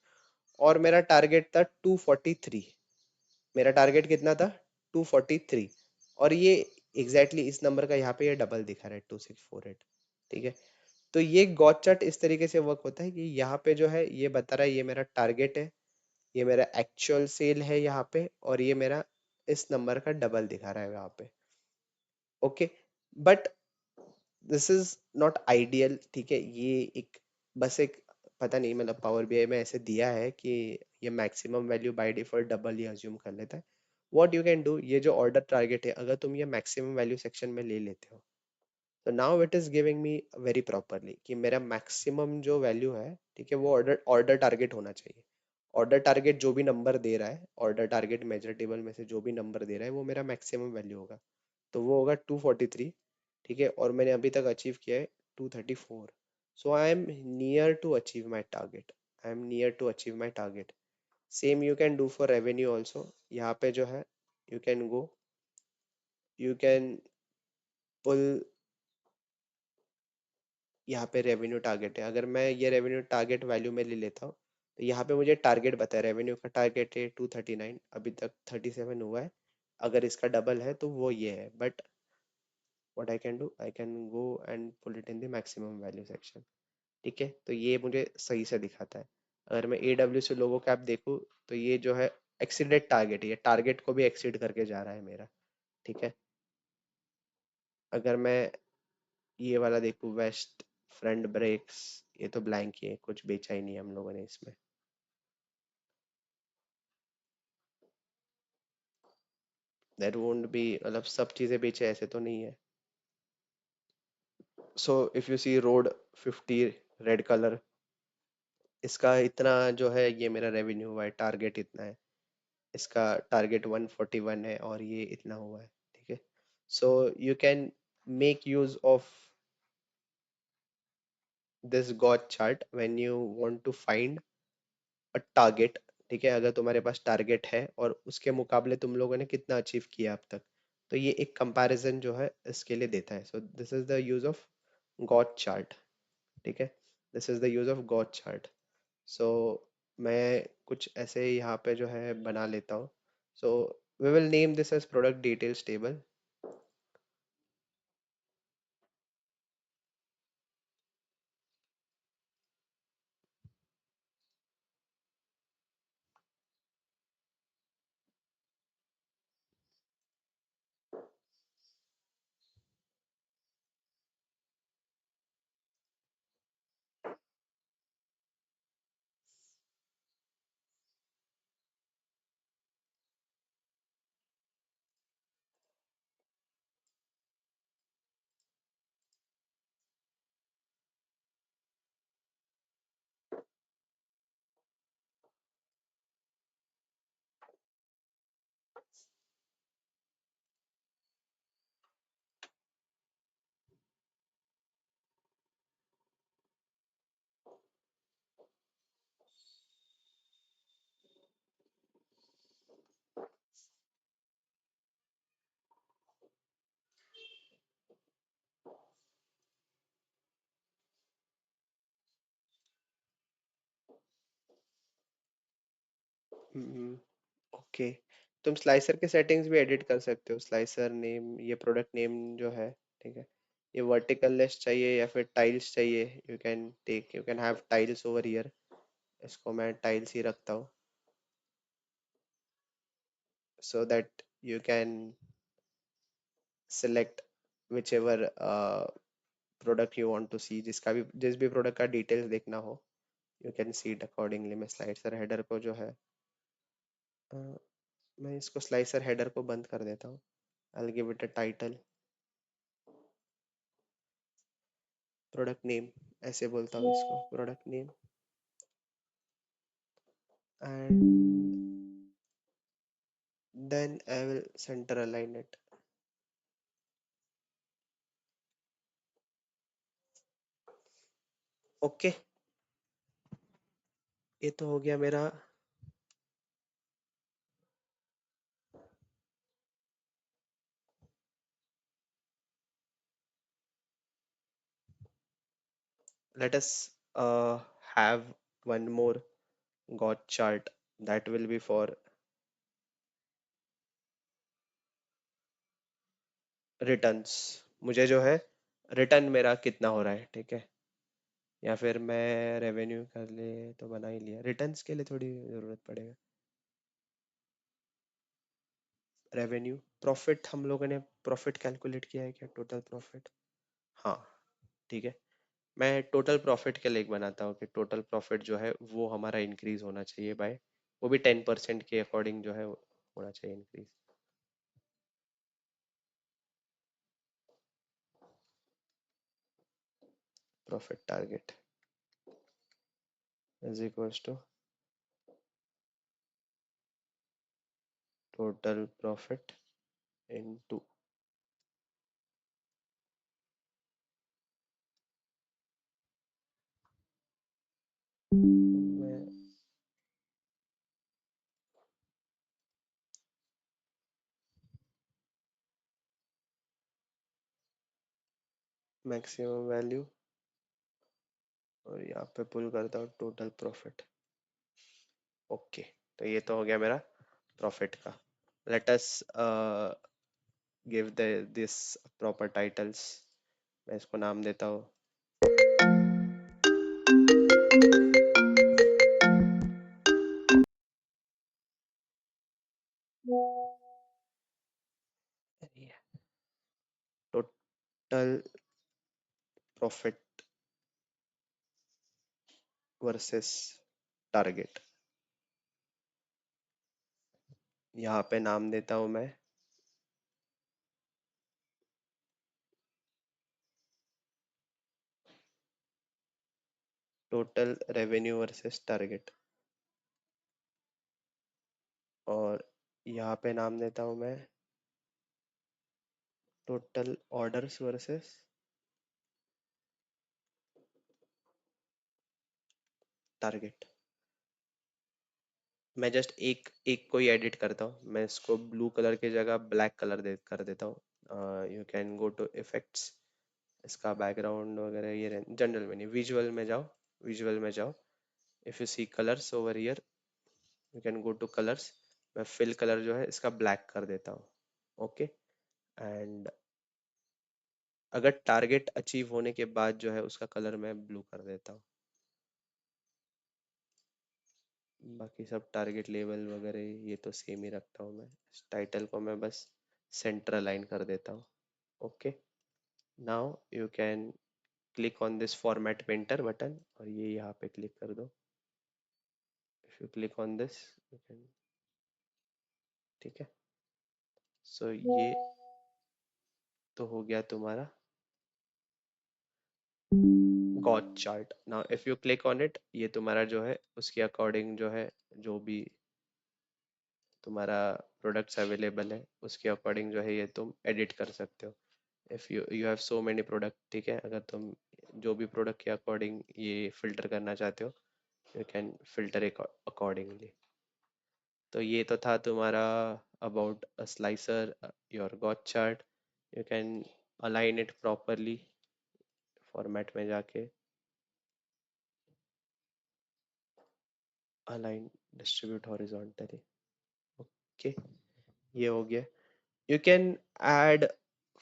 और मेरा टारगेट था 243। मेरा टारगेट कितना था? 243। और ये एग्जैक्टली इस नंबर का यहाँ पे ये डबल दिखा रहा है, 2648। ठीक है, तो ये गॉट चार्ट इस तरीके से वर्क होता है कि यहाँ पे जो है ये बता रहा है ये मेरा टारगेट है, ये मेरा एक्चुअल सेल है यहाँ पे, और ये मेरा इस नंबर का डबल दिखा रहा है यहाँ पे। Okay, but this is not ideal. ठीक है, ये एक बस एक पता नहीं, मतलब पावर बीआई में ऐसे दिया है कि ये maximum value by default double he assume कर लेता है। व्हाट यू कैन डू, ये जो ऑर्डर टारगेट है अगर तुम ये मैक्सिमम वैल्यू सेक्शन में ले लेते हो, तो now it is giving me very properly कि मेरा मैक्सिमम जो वैल्यू है, ठीक है, वो ऑर्डर ऑर्डर टारगेट होना चाहिए। ऑर्डर टारगेट जो भी नंबर दे रहा है, ऑर्डर टारगेट मेजर टेबल में से जो भी नंबर दे रहा है वो मेरा मैक्सिमम वैल्यू होगा। तो वो होगा 243। ठीक है, और मैंने अभी तक अचीव किया है 234। So I am near to achieve my target. I am near to achieve my target. Same you can do for revenue also. यहाँ पे जो है you can go, you can pull, यहाँ पे रेवेन्यू टारगेट है। अगर मैं ये रेवेन्यू टारगेट वैल्यू में ले लेता हूँ, तो यहाँ पे मुझे टारगेट बताया रेवेन्यू का टारगेट है 239, अभी तक 37 हुआ है। अगर इसका डबल है तो वो ये है, but what I can do, I can go and pull it in the maximum value section. ठीक है, तो ये मुझे सही से दिखाता है। अगर मैं A W C logo cap देखूँ, तो ये जो है एक्सीडेड टारगेट, ये टारगेट को भी एक्सीड करके जा रहा है मेरा। ठीक है, अगर मैं ये वाला देखूँ वेस्ट फ्रंट ब्रेक्स, ये तो ब्लैंक ही है, कुछ बेचा ही नहीं हम लोगों ने इसमें। दैट वोंट बी, मतलब सब चीजें बेचे ऐसे तो नहीं है। So if you see road 50 red colour, इसका इतना जो है ये मेरा रेवेन्यू हुआ है, टारगेट इतना है। इसका टारगेट 141 है और ये इतना हुआ है। ठीक है, so you can make use of this got chart when you want to find target. ठीक है, अगर तुम्हारे पास टारगेट है और उसके मुकाबले तुम लोगों ने कितना अचीव किया अब तक, तो ये एक कंपैरिजन जो है इसके लिए देता है। So this is the use of got chart. ठीक है, this is the use of got chart. So मैं कुछ ऐसे यहाँ पे जो है बना लेता हूँ। So we will name this as product details table. Okay, तुम स्लाइसर के सेटिंग्स भी एडिट कर सकते हो। स्लाइसर नेम, ये प्रोडक्ट नेम जो है, ठीक है, ये वर्टिकल लिस्ट चाहिए या फिर टाइल्स चाहिए, you can take, you can have tiles over here. इसको मैं टाइल्स ही रखता हूँ, so that you can select whichever product you want to see, जिसका भी जिस भी प्रोडक्ट का डिटेल्स देखना हो, you can see it accordingly. मैं स्लाइसर हेडर को जो है अ, मैं इसको स्लाइसर हेडर को बंद कर देता हूँ। I will give it a title, product name, ऐसे बोलता हूँ इसको, product name, and then I will centre align it. Okay, ये तो हो गया मेरा। Let us have one more got chart that will be for returns. मुझे जो है रिटर्न मेरा कितना हो रहा है, ठीक है। या फिर मैं रेवेन्यू कर ले तो बना ही लिया, रिटर्न्स के लिए थोड़ी ज़रूरत पड़ेगा। रेवेन्यू प्रॉफिट, हम लोगों ने प्रॉफिट कैलकुलेट किया है क्या, टोटल प्रॉफिट? हाँ, ठीक है। मैं टोटल प्रॉफिट के लिए एक बनाता हूँ कि टोटल प्रॉफिट जो है वो हमारा इंक्रीज होना चाहिए बाय, वो भी 10% के अकॉर्डिंग जो है होना चाहिए increase. Profit target is equals to total profit into maximum value, और यहाँ पे पुल करता हूँ टोटल प्रॉफिट। ओके, तो ये तो हो गया मेरा प्रॉफिट का। Let us give the this proper titles. मैं इसको नाम देता हूँ टोटल प्रॉफिट वर्सेस टारगेट। यहाँ पे नाम देता हूँ मैं टोटल रेवेन्यू वर्सेस टारगेट, और यहाँ पे नाम देता हूँ मैं टोटल ऑर्डर्स वर्सेस टारगेट। मैं जस्ट एक एक को ही एडिट करता हूँ, मैं इसको ब्लू कलर की जगह ब्लैक कलर दे कर देता हूँ। You can go to effects, इसका बैकग्राउंड वगैरह ये जनरल में नहीं, विजुअल में जाओ, विजुअल में जाओ। If you see colours over here, you can go to colours. मैं फिल कलर जो है इसका ब्लैक कर देता हूँ। ओके, एंड अगर टारगेट अचीव होने के बाद जो है उसका कलर मैं ब्लू कर देता हूँ। बाकी सब टारगेट लेवल वगैरह ये तो सेम ही रखता हूँ मैं। टाइटल को मैं बस सेंटर अलाइन कर देता हूँ। Okay, now you can click on this format painter button, और ये यहाँ पे क्लिक कर दो। If you click on this you can, ठीक है। सो ये तो हो गया तुम्हारा got chart. Now if you click on it, ये तुम्हारा जो है उसके अकॉर्डिंग जो है, जो भी तुम्हारा प्रोडक्ट्स अवेलेबल है उसके अकॉर्डिंग जो है ये तुम एडिट कर सकते हो। If you you have so many product, ठीक है, अगर तुम जो भी प्रोडक्ट के अकॉर्डिंग ये फिल्टर करना चाहते हो, यू कैन फिल्टर अकॉर्डिंगली। तो ये तो था तुम्हारा about a slicer, your got chart. You can align it properly format में जाके, अलाइन डिस्ट्रीब्यूट हॉरिजॉन्टली। ओके, ये हो गया। यू कैन ऐड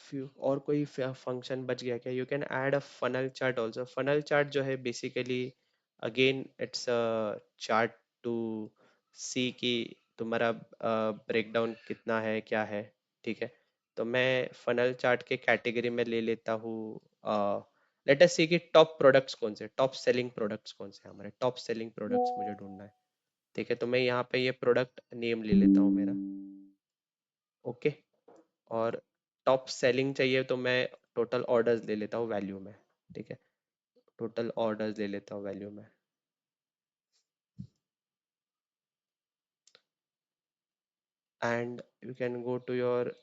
फ्यू और कोई फंक्शन बच गया क्या? You can add a funnel chart also. Funnel chart जो है basically again it's a chart to see कि तुम्हारा ब्रेकडाउन कितना है, क्या है, ठीक है। तो मैं फनल चार्ट के कैटेगरी में ले लेता हूँ, लेट अस सी कि टॉप प्रोडक्ट्स कौन से, टॉप सेलिंग प्रोडक्ट्स कौन से, हमारे टॉप सेलिंग प्रोडक्ट्स मुझे ढूंढना है, ठीक है। तो मैं यहाँ पे ये प्रोडक्ट नेम ले लेता हूँ मेरा। ओके, और टॉप सेलिंग चाहिए तो मैं टोटल ऑर्डर्स ले लेता हूँ वैल्यू में, ठीक है। टोटल ऑर्डर्स ले लेता हूँ वैल्यू में, and you can go to your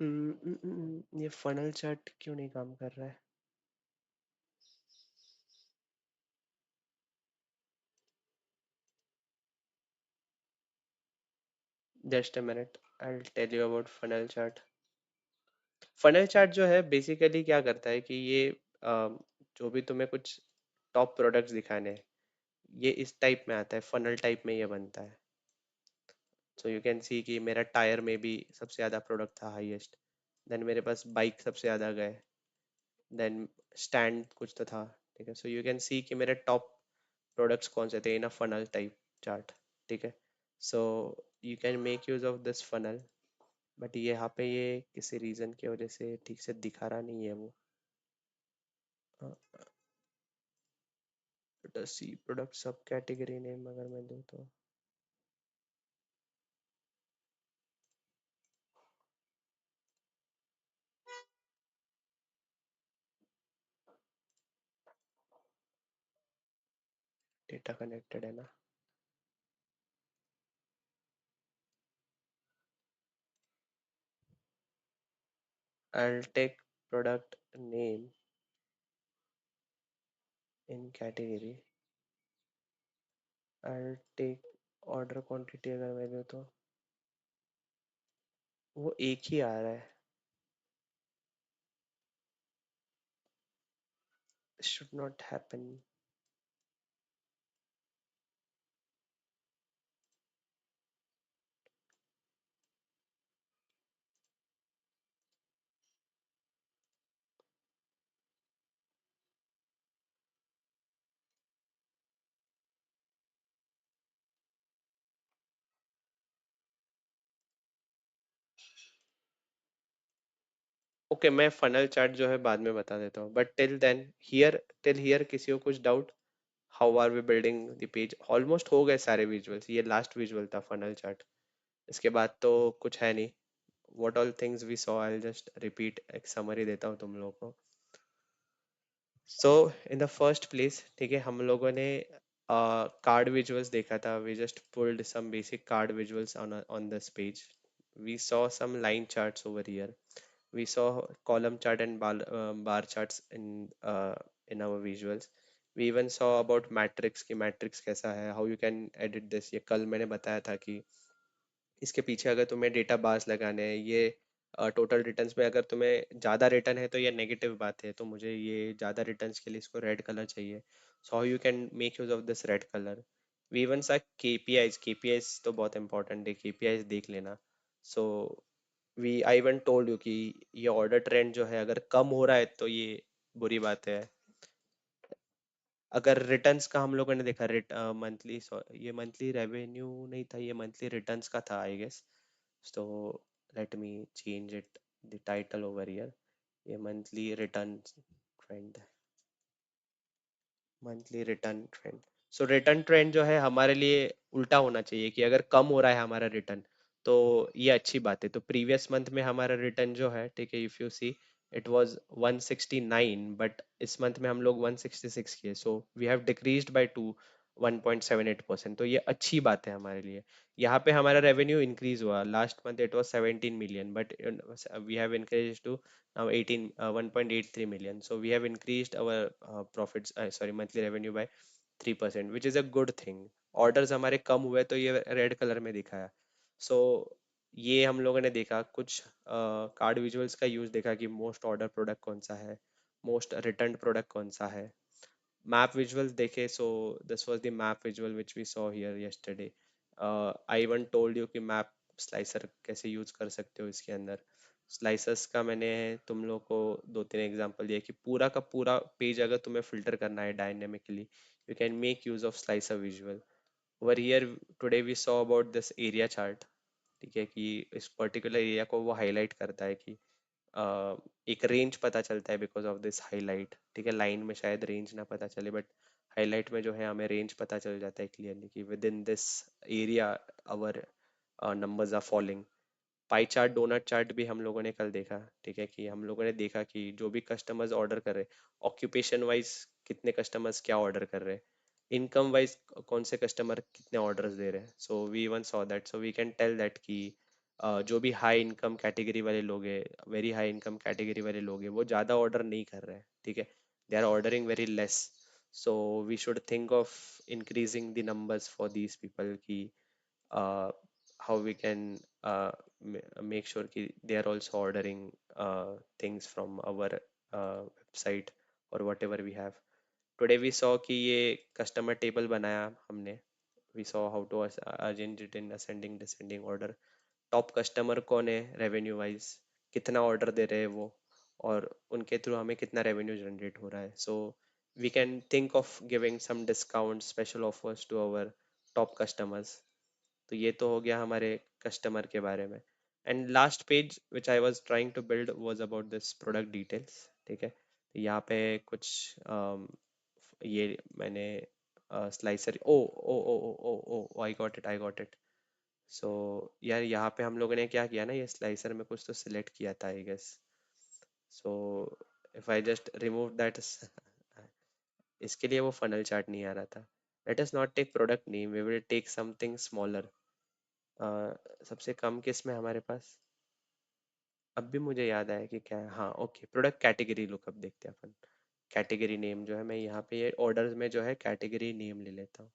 ये फनल चार्ट क्यों नहीं काम कर रहा है? Just a minute, I will tell you about funnel chart. Funnel chart जो है बेसिकली क्या करता है कि ये जो भी तुम्हें कुछ टॉप प्रोडक्ट्स दिखाने हैं, ये इस टाइप में आता है, फनल टाइप में ये बनता है। सो यू कैन सी कि मेरा टायर में भी सबसे ज़्यादा प्रोडक्ट था हाईएस्ट, देन मेरे पास बाइक सबसे ज़्यादा गए, देन स्टैंड कुछ तो था। ठीक है, सो यू कैन सी कि मेरे टॉप प्रोडक्ट्स कौन से थे इन अ फनल टाइप चार्ट। ठीक है, so you can make use of this funnel, but ये यहाँ पे ये किसी रीज़न की वजह से ठीक से दिखा रहा नहीं है वो। सी प्रोडक्ट सब कैटेगरी नेम अगर मैं दूँ तो डेटा कनेक्टेड है ना। I'll take product name in category. I'll take order quantity अगर मैं दूँ तो वो एक ही आ रहा है। Should not happen. ओके, मैं फनल चार्ट जो है बाद में बता देता हूँ, बट टिल हियर किसी को कुछ doubt? How are we building the page? Almost हो गए सारे विजुअल्स, ये लास्ट विजुअल था फनल चार्ट। इसके बाद तो कुछ है नहीं। What all things we saw, I just repeat, एक समरी देता हूँ तुम लोगों को। So in the first place, ठीक है, हम लोगों ने कार्ड विजुअल्स देखा था। We just pulled some basic card visuals on this page. We saw some line charts over here, we saw column chart and bar charts in our visuals. We even saw about matrix कि matrix कैसा है, how you can edit this। ये कल मैंने बताया था कि इसके पीछे अगर तुम्हें डेटा बार्स लगाने हैं, ये टोटल रिटर्न्स में अगर तुम्हें ज़्यादा रिटर्न है तो ये नेगेटिव बात है, तो मुझे ये ज़्यादा रिटर्न्स के लिए इसको रेड कलर चाहिए। So how you can make use of this red colour. We even saw KPIs, KPIs तो बहुत इंपॉर्टेंट है, केपीआईज देख लेना। So we I even told you कि ये ऑर्डर ट्रेंड जो है अगर कम हो रहा है तो ये बुरी बात है। अगर रिटर्न्स का हम लोगों ने देखा, मंथली, ये मंथली रेवेन्यू नहीं था, ये मंथली रिटर्न्स का था I guess. So let me change it, the title over here। ये monthly return trend, monthly return trend. So return trend जो है हमारे लिए उल्टा होना चाहिए कि अगर कम हो रहा है हमारा रिटर्न तो ये अच्छी बात है। तो प्रीवियस मंथ में हमारा रिटर्न जो है, ठीक है, if you see it was 169, but इस मंथ में हम लोग 166 किए, so we have decreased by 1.78%। तो ये अच्छी बात है हमारे लिए। यहाँ पे हमारा रेवेन्यू इंक्रीज हुआ, last month it was 17 million, but we have increase to now 1.83 million, so we have increased our profits, sorry, monthly revenue by 3%, which is a good thing। orders हमारे कम हुए तो ये रेड कलर में दिखाया। सो ये हम लोगों ने देखा कुछ कार्ड विजुअल्स का यूज देखा कि मोस्ट ऑर्डर प्रोडक्ट कौन सा है, मोस्ट रिटर्न प्रोडक्ट कौन सा है। मैप विजुअल देखे, so this was the map visual which we saw here yesterday. I even told you कि मैप स्लाइसर कैसे यूज कर सकते हो इसके अंदर। स्लाइसर्स का मैंने तुम लोग को दो तीन एग्जांपल दिया कि पूरा का पूरा पेज अगर तुम्हें फिल्टर करना है dynamically, you can make use of slicer visual. Over here today we saw about this area chart. ठीक है, कि इस पर्टिकुलर एरिया को वो हाईलाइट करता है कि एक रेंज पता चलता है बिकॉज ऑफ दिस हाईलाइट। ठीक है, लाइन में शायद रेंज ना पता चले, बट हाईलाइट में जो है हमें रेंज पता चल जाता है क्लियरली कि within this area our numbers are falling. Pie chart, donut chart भी हम लोगों ने कल देखा। ठीक है, कि हम लोगों ने देखा कि जो भी कस्टमर्स ऑर्डर कर रहे, ऑक्यूपेशन वाइज कितने कस्टमर्स क्या ऑर्डर कर रहे, इनकम वाइज कौन से कस्टमर कितने ऑर्डर्स दे रहे हैं। So we one saw that, so we can tell that कि जो भी हाई इनकम कैटेगरी वाले लोग हैं, वेरी हाई इनकम कैटेगरी वाले लोग हैं, वो ज़्यादा ऑर्डर नहीं कर रहे हैं, ठीक है, they are ordering very less. So we should think of increasing the numbers for these people की how we can make sure कि they are also ordering things from our website or whatever we have. Today we saw कि ये customer table बनाया हमने. We saw how to arrange it in ascending descending order. Top customer कौन है रेवेन्यू वाइज, कितना ऑर्डर दे रहे हैं वो, और उनके थ्रू हमें कितना रेवेन्यू जनरेट हो रहा है. So we can think of giving some discount special offers to our top customers. तो ये तो हो गया हमारे कस्टमर के बारे में. And last page which I was trying to build was about this product details, ठीक है. तो यहाँ पे कुछ ये मैंने slicer, oh oh oh oh oh oh I got it, I got it. So यार यहाँ पे हम लोगों ने क्या किया ना, ये स्लाइसर में कुछ तो सिलेक्ट किया था I guess. So if I just remove that, इसके लिए वो फनल चार्ट नहीं आ रहा था. Let us not take product name, we will take something smaller. सबसे कम किस में हमारे पास, अब भी मुझे याद आया कि क्या है. हाँ ओके, प्रोडक्ट कैटेगरी लुकअप देखते हैं अपन. कैटेगरी नेम जो है, मैं यहाँ पे ये ऑर्डर्स में जो है कैटेगरी नेम ले लेता हूँ.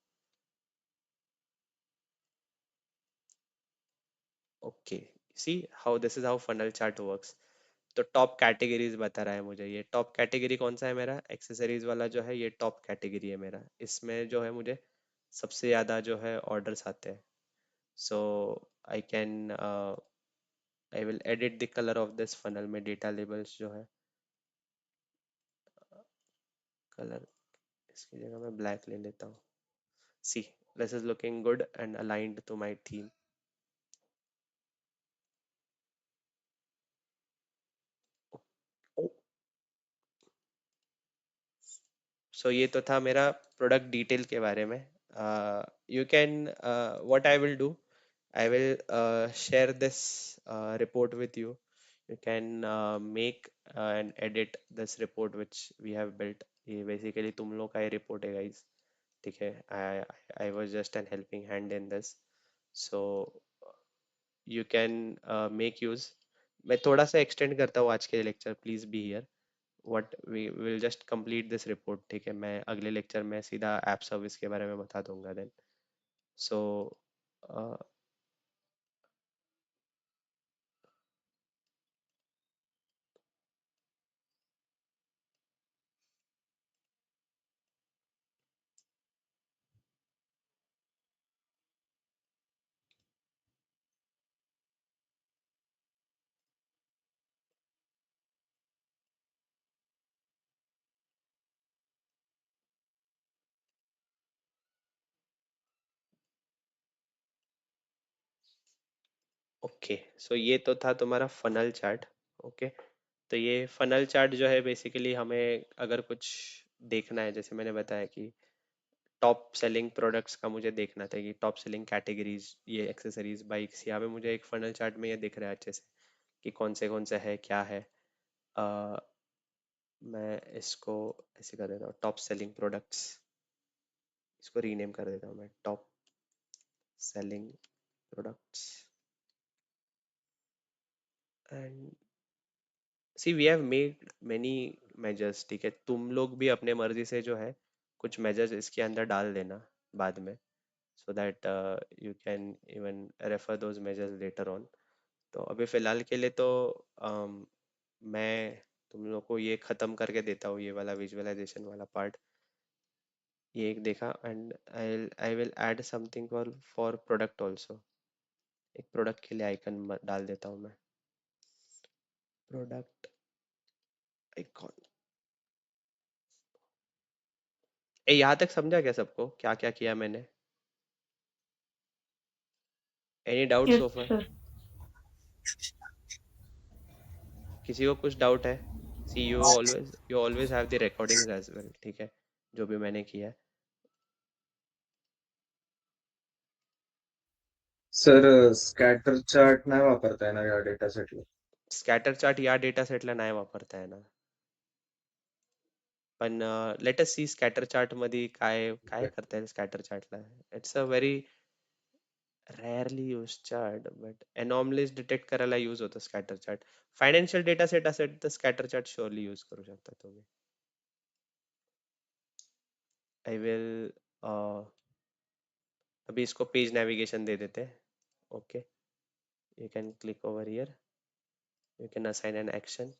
Okay, see how this is how funnel chart works. तो टॉप कैटेगरीज बता रहा है मुझे. ये टॉप कैटेगरी कौन सा है मेरा, एक्सेसरीज वाला जो है, ये टॉप कैटेगरी है मेरा. इसमें जो है मुझे सबसे ज़्यादा जो है ऑर्डर्स आते हैं. So I can I will edit the colour of this funnel में. डेटा लेबल्स जो है, कलर इसकी जगह मैं ब्लैक ले लेता हूँ. See, this is looking good and aligned to my theme. So ये तो था मेरा प्रोडक्ट डिटेल के बारे में. You can, what I will do, I will share this report with you. You can make and edit this report which we have built. ये basically तुम लोग का ही report है guys, ठीक है. I was just an helping hand in this. So you can make use. मैं थोड़ा सा extend करता हूँ आज के lecture, please be here. What we will just complete this report, ठीक है. मैं अगले लेक्चर में सीधा ऐप सर्विस के बारे में बता दूंगा देन. सो ओके, सो ये तो था तुम्हारा फनल चार्ट. ओके, तो ये फनल चार्ट जो है बेसिकली हमें अगर कुछ देखना है, जैसे मैंने बताया कि टॉप सेलिंग प्रोडक्ट्स का मुझे देखना था कि टॉप सेलिंग कैटेगरीज, ये एक्सेसरीज बाइक्स, यहाँ पे मुझे एक फनल चार्ट में ये दिख रहा है अच्छे से कि कौन से है क्या है. अ, मैं इसको ऐसे कर देता हूँ, टॉप सेलिंग प्रोडक्ट्स. इसको रीनेम कर देता हूँ मैं, top selling products. And see we have made many measures, ठीक है. तुम लोग भी अपने मर्जी से जो है कुछ मेजर्स इसके अंदर डाल देना बाद में, सो that you can even refer those measures later on. तो अभी फिलहाल के लिए तो मैं तुम लोग को ये ख़त्म करके देता हूँ, ये वाला विजुअलाइजेशन वाला पार्ट. ये एक देखा. And I will add something for product also. एक प्रोडक्ट के लिए आइकन डाल देता हूँ मैं, प्रोडक्ट आइकॉन. ए यहाँ तक समझा क्या सबको, क्या क्या किया मैंने? Any doubt Yes, so far? sir. किसी को कुछ डाउट है? See you always have the recordings as well, ठीक है, जो भी मैंने किया है. सर स्कॅटर चार्ट नाही वापरता येणार या डेटासाठी. स्कॅटर चार्ट या डेटा सेटला नाही वापरता येणार. पण let us see scatter chart मध्ये काय काय करता येईल स्कॅटर चार्टला. It's a very rarely use chart but anomalies detect करायला यूज होतं scatter chart. Financial data set असेल तर स्कॅटर चार्ट श्योरली यूज करू शकता तुम्ही. आई विल अभी इसको पेज नेविगेशन दे देते हैं. Okay, you can click over here, you can assign N action.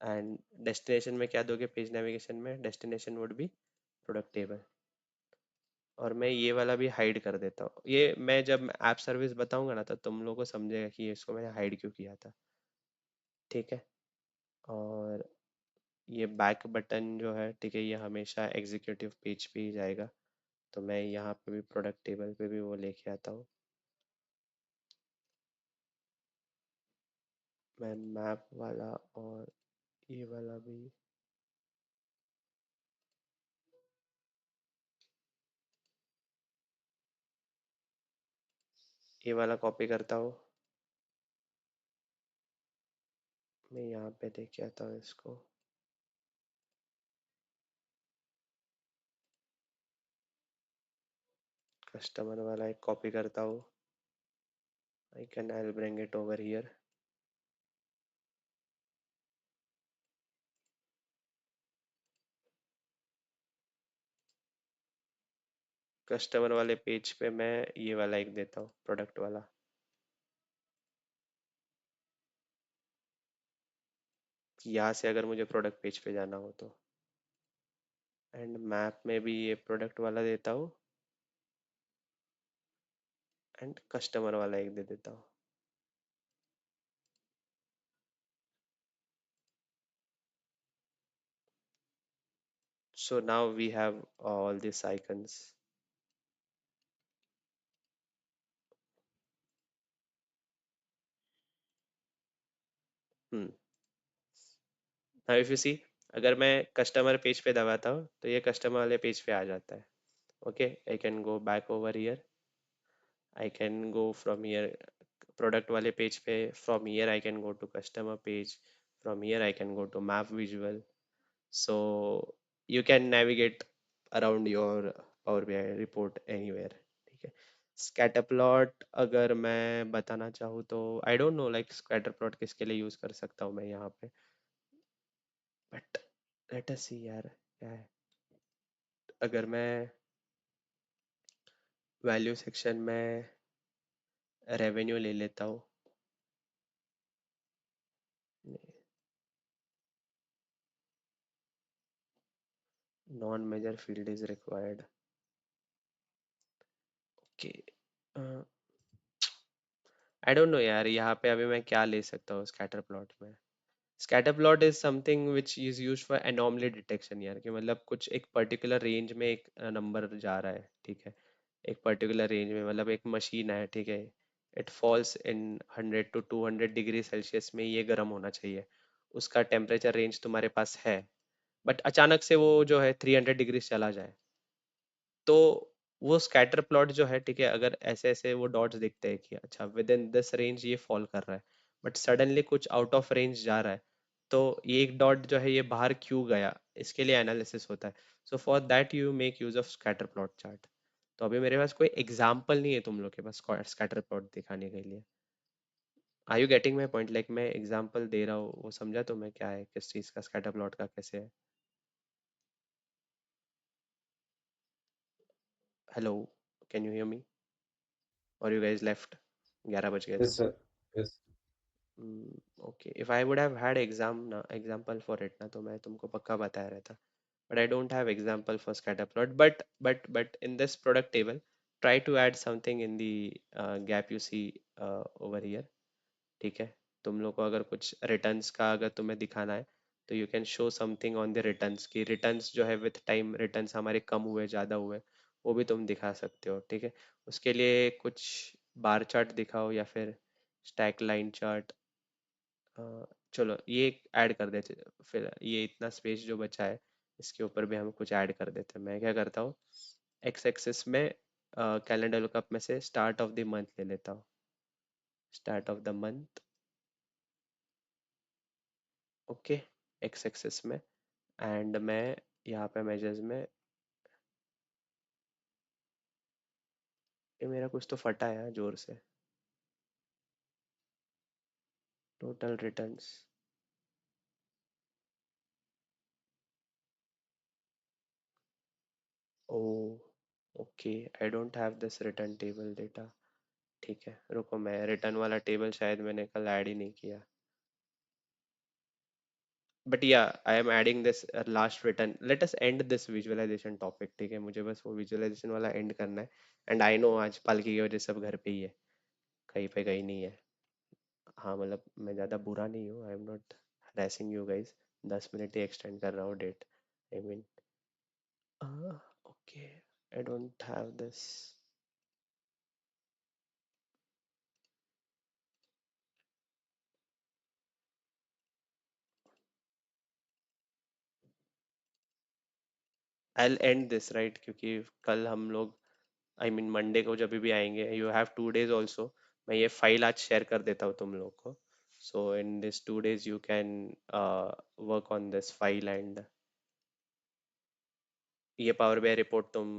And destination में क्या दोगे? पेज नेविगेशन में destination would be product table. और मैं ये वाला भी हाइड कर देता हूँ. ये मैं जब ऐप सर्विस बताऊंगा ना तो तुम लोगों को समझेगा कि इसको मैंने हाइड क्यों किया था. ठीक है. और ये बैक बटन जो है, ठीक है, ये हमेशा एग्जीक्यूटिव पेज पे ही जाएगा. तो मैं यहाँ पे भी प्रोडक्ट टेबल पे भी वो लेके आता हूँ. मैं मैप वाला और ये वाला भी, ये वाला कॉपी करता हूँ. मैं यहाँ पे लेके आता हूँ इसको. कस्टमर वाला एक कॉपी करता हूँ. I bring it over here. Customer वाले पेज पे मैं ये वाला एक देता हूँ, प्रोडक्ट वाला. यहाँ से अगर मुझे प्रोडक्ट पेज पे जाना हो तो. एंड मैप में भी ये प्रोडक्ट वाला देता हूँ. एंड कस्टमर वाला एक दे देता हूँ. So now we have all these icons. Hmm. Now if you see, अगर मैं कस्टमर पेज पे दबाता हूँ तो ये कस्टमर वाले पेज पे आ जाता है. Okay, I can go back over here. I can go from here product वाले पेज पे. From here I can go to customer page. From here I can go to map visual. So you can navigate around your Power BI report anywhere. ठीक है. स्कैटर प्लॉट अगर मैं बताना चाहूँ तो आई don't know like scatter plot किसके लिए यूज कर सकता हूँ मैं यहाँ पे. बट लेट अस सी यार क्या है. अगर मैं वैल्यू सेक्शन में रेवेन्यू ले लेता हूँ. Non measure field is required. Okay. I don't know यार, यहाँ पे अभी मैं क्या ले सकता हूँ स्कैटर प्लॉट में. Scatter plot is something which is use for anomaly detection यार, कि मतलब कुछ एक पर्टिकुलर रेंज में एक नंबर जा रहा है. ठीक है. एक पर्टिकुलर रेंज में मतलब एक मशीन है. ठीक है. It falls in 100 to 200 degree Celsius में ये गर्म होना चाहिए. उसका टेम्परेचर रेंज तुम्हारे पास है. बट अचानक से वो जो है 300 डिग्री चला जाए. तो वो स्कैटर प्लॉट जो है, ठीक है, अगर ऐसे ऐसे वो डॉट्स दिखते हैं कि अच्छा विद इन दिस रेंज ये फॉल कर रहा है, बट सडनली कुछ आउट ऑफ रेंज जा रहा है, तो ये एक डॉट जो है ये बाहर क्यों गया, इसके लिए एनालिसिस होता है. So for that you make use of scatter plot chart. तो अभी मेरे पास कोई एग्जाम्पल नहीं है तुम लोग के पास स्कैटर प्लॉट दिखाने के लिए. Are you getting my point? Like मैं एग्जाम्पल दे रहा हूँ, वो समझा तुम्हें क्या है, किस चीज़ का स्कैटर प्लॉट का कैसे है. Hello, can you hear me or you guys left? 11 बज गए थे. Yes sir. Yes. Okay, if I would have had example for it ना तो मैं तुमको पक्का बताया रहता. But I don't have example for scatter plot. But in this product table try to add something in the gap you see over here. ठीक है. तुम लोग को अगर कुछ रिटर्न्स का अगर तुम्हें दिखाना है तो you can show something on the returns, की रिटर्न्स जो है विथ टाइम रिटर्न्स हमारे कम हुए ज़्यादा हुए, वो भी तुम दिखा सकते हो. ठीक है. उसके लिए कुछ बार चार्ट दिखाओ या फिर स्टैक लाइन चार्ट. चलो ये ऐड कर देते. फिर ये इतना स्पेस जो बचा है इसके ऊपर भी हम कुछ ऐड कर देते हैं. मैं क्या करता हूँ, एक्स एक्सिस में कैलेंडर लुकअप में से स्टार्ट ऑफ द मंथ ले लेता हूँ. Start of the month. Okay. X axis में. एंड मैं यहाँ पे मेजर्स में ये मेरा कुछ तो फटा है जोर से। Total returns. Oh, okay. I don't have this return table data. ठीक है, रुको, मैं रिटर्न वाला टेबल शायद मैंने कल ऐड ही नहीं किया। But yeah, I am adding this last return. Let us end this visualisation topic, ठीक है, मुझे बस वो विजुअलाइजेशन वाला एंड करना है। एंड आई नो आज पालकी की वजह से सब घर पे ही है, कहीं पे कहीं नहीं है। हाँ मतलब मैं ज़्यादा बुरा नहीं हूँ, I am not harassing you guys. 10 minute ही एक्सटेंड कर रहा हूँ डेट। I mean, okay, I don't have this. I end this right, क्योंकि कल हम लोग, आई मीन मंडे को जब भी आएंगे, यू हैव 2 days ऑल्सो। मैं ये फाइल आज शेयर कर देता हूँ तुम लोग को। So in this 2 days you can work on this file and ये पावर BI रिपोर्ट तुम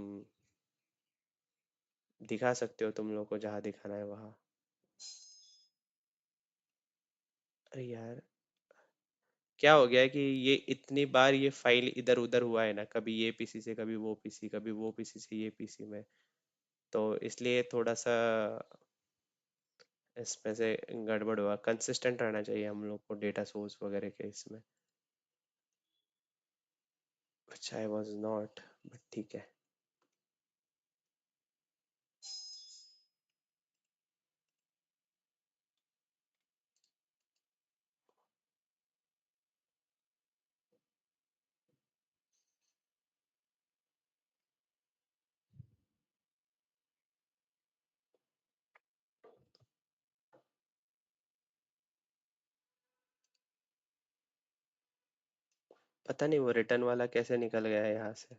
दिखा सकते हो तुम लोग को जहाँ दिखाना है वहाँ। अरे यार, क्या हो गया है कि ये इतनी बार ये फाइल इधर उधर हुआ है ना, कभी ये पीसी से कभी वो पीसी, कभी वो पीसी से ये पीसी में। तो इसलिए थोड़ा सा इसमें से गड़बड़ हुआ। कंसिस्टेंट रहना चाहिए हम लोग को डेटा सोर्स वगैरह के इसमें, which I was not, but ठीक है। पता नहीं वो रिटर्न वाला कैसे निकल गया है यहाँ से।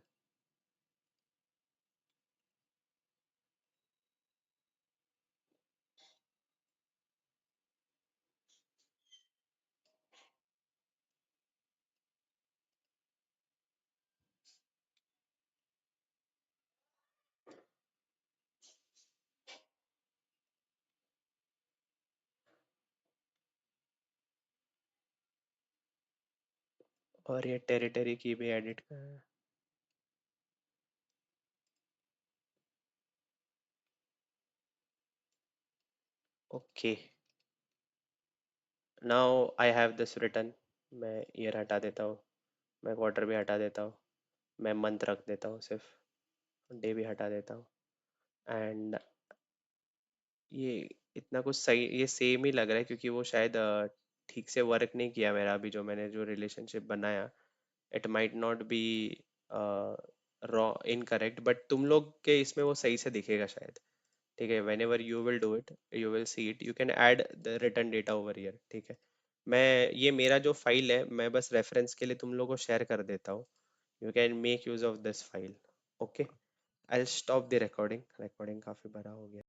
और ये टेरिटरी की भी एडिट कर। Okay, now I have this return. मैं ईयर हटा देता हूँ, मैं क्वार्टर भी हटा देता हूँ, मैं मंथ रख देता हूँ, सिर्फ डे भी हटा देता हूँ। एंड ये इतना कुछ सही, ये सेम ही लग रहा है, क्योंकि वो शायद ठीक से वर्क नहीं किया मेरा अभी जो मैंने जो रिलेशनशिप बनाया। It might not be raw incorrect, but तुम लोग के इसमें वो सही से दिखेगा शायद। ठीक है, when ever you will do it, you will see it, you can add the return data over here. ठीक है, मैं ये मेरा जो फाइल है मैं बस रेफरेंस के लिए तुम लोग को शेयर कर देता हूँ। You can make use of this file. Okay, I stop the recording. Recording काफी बड़ा हो गया।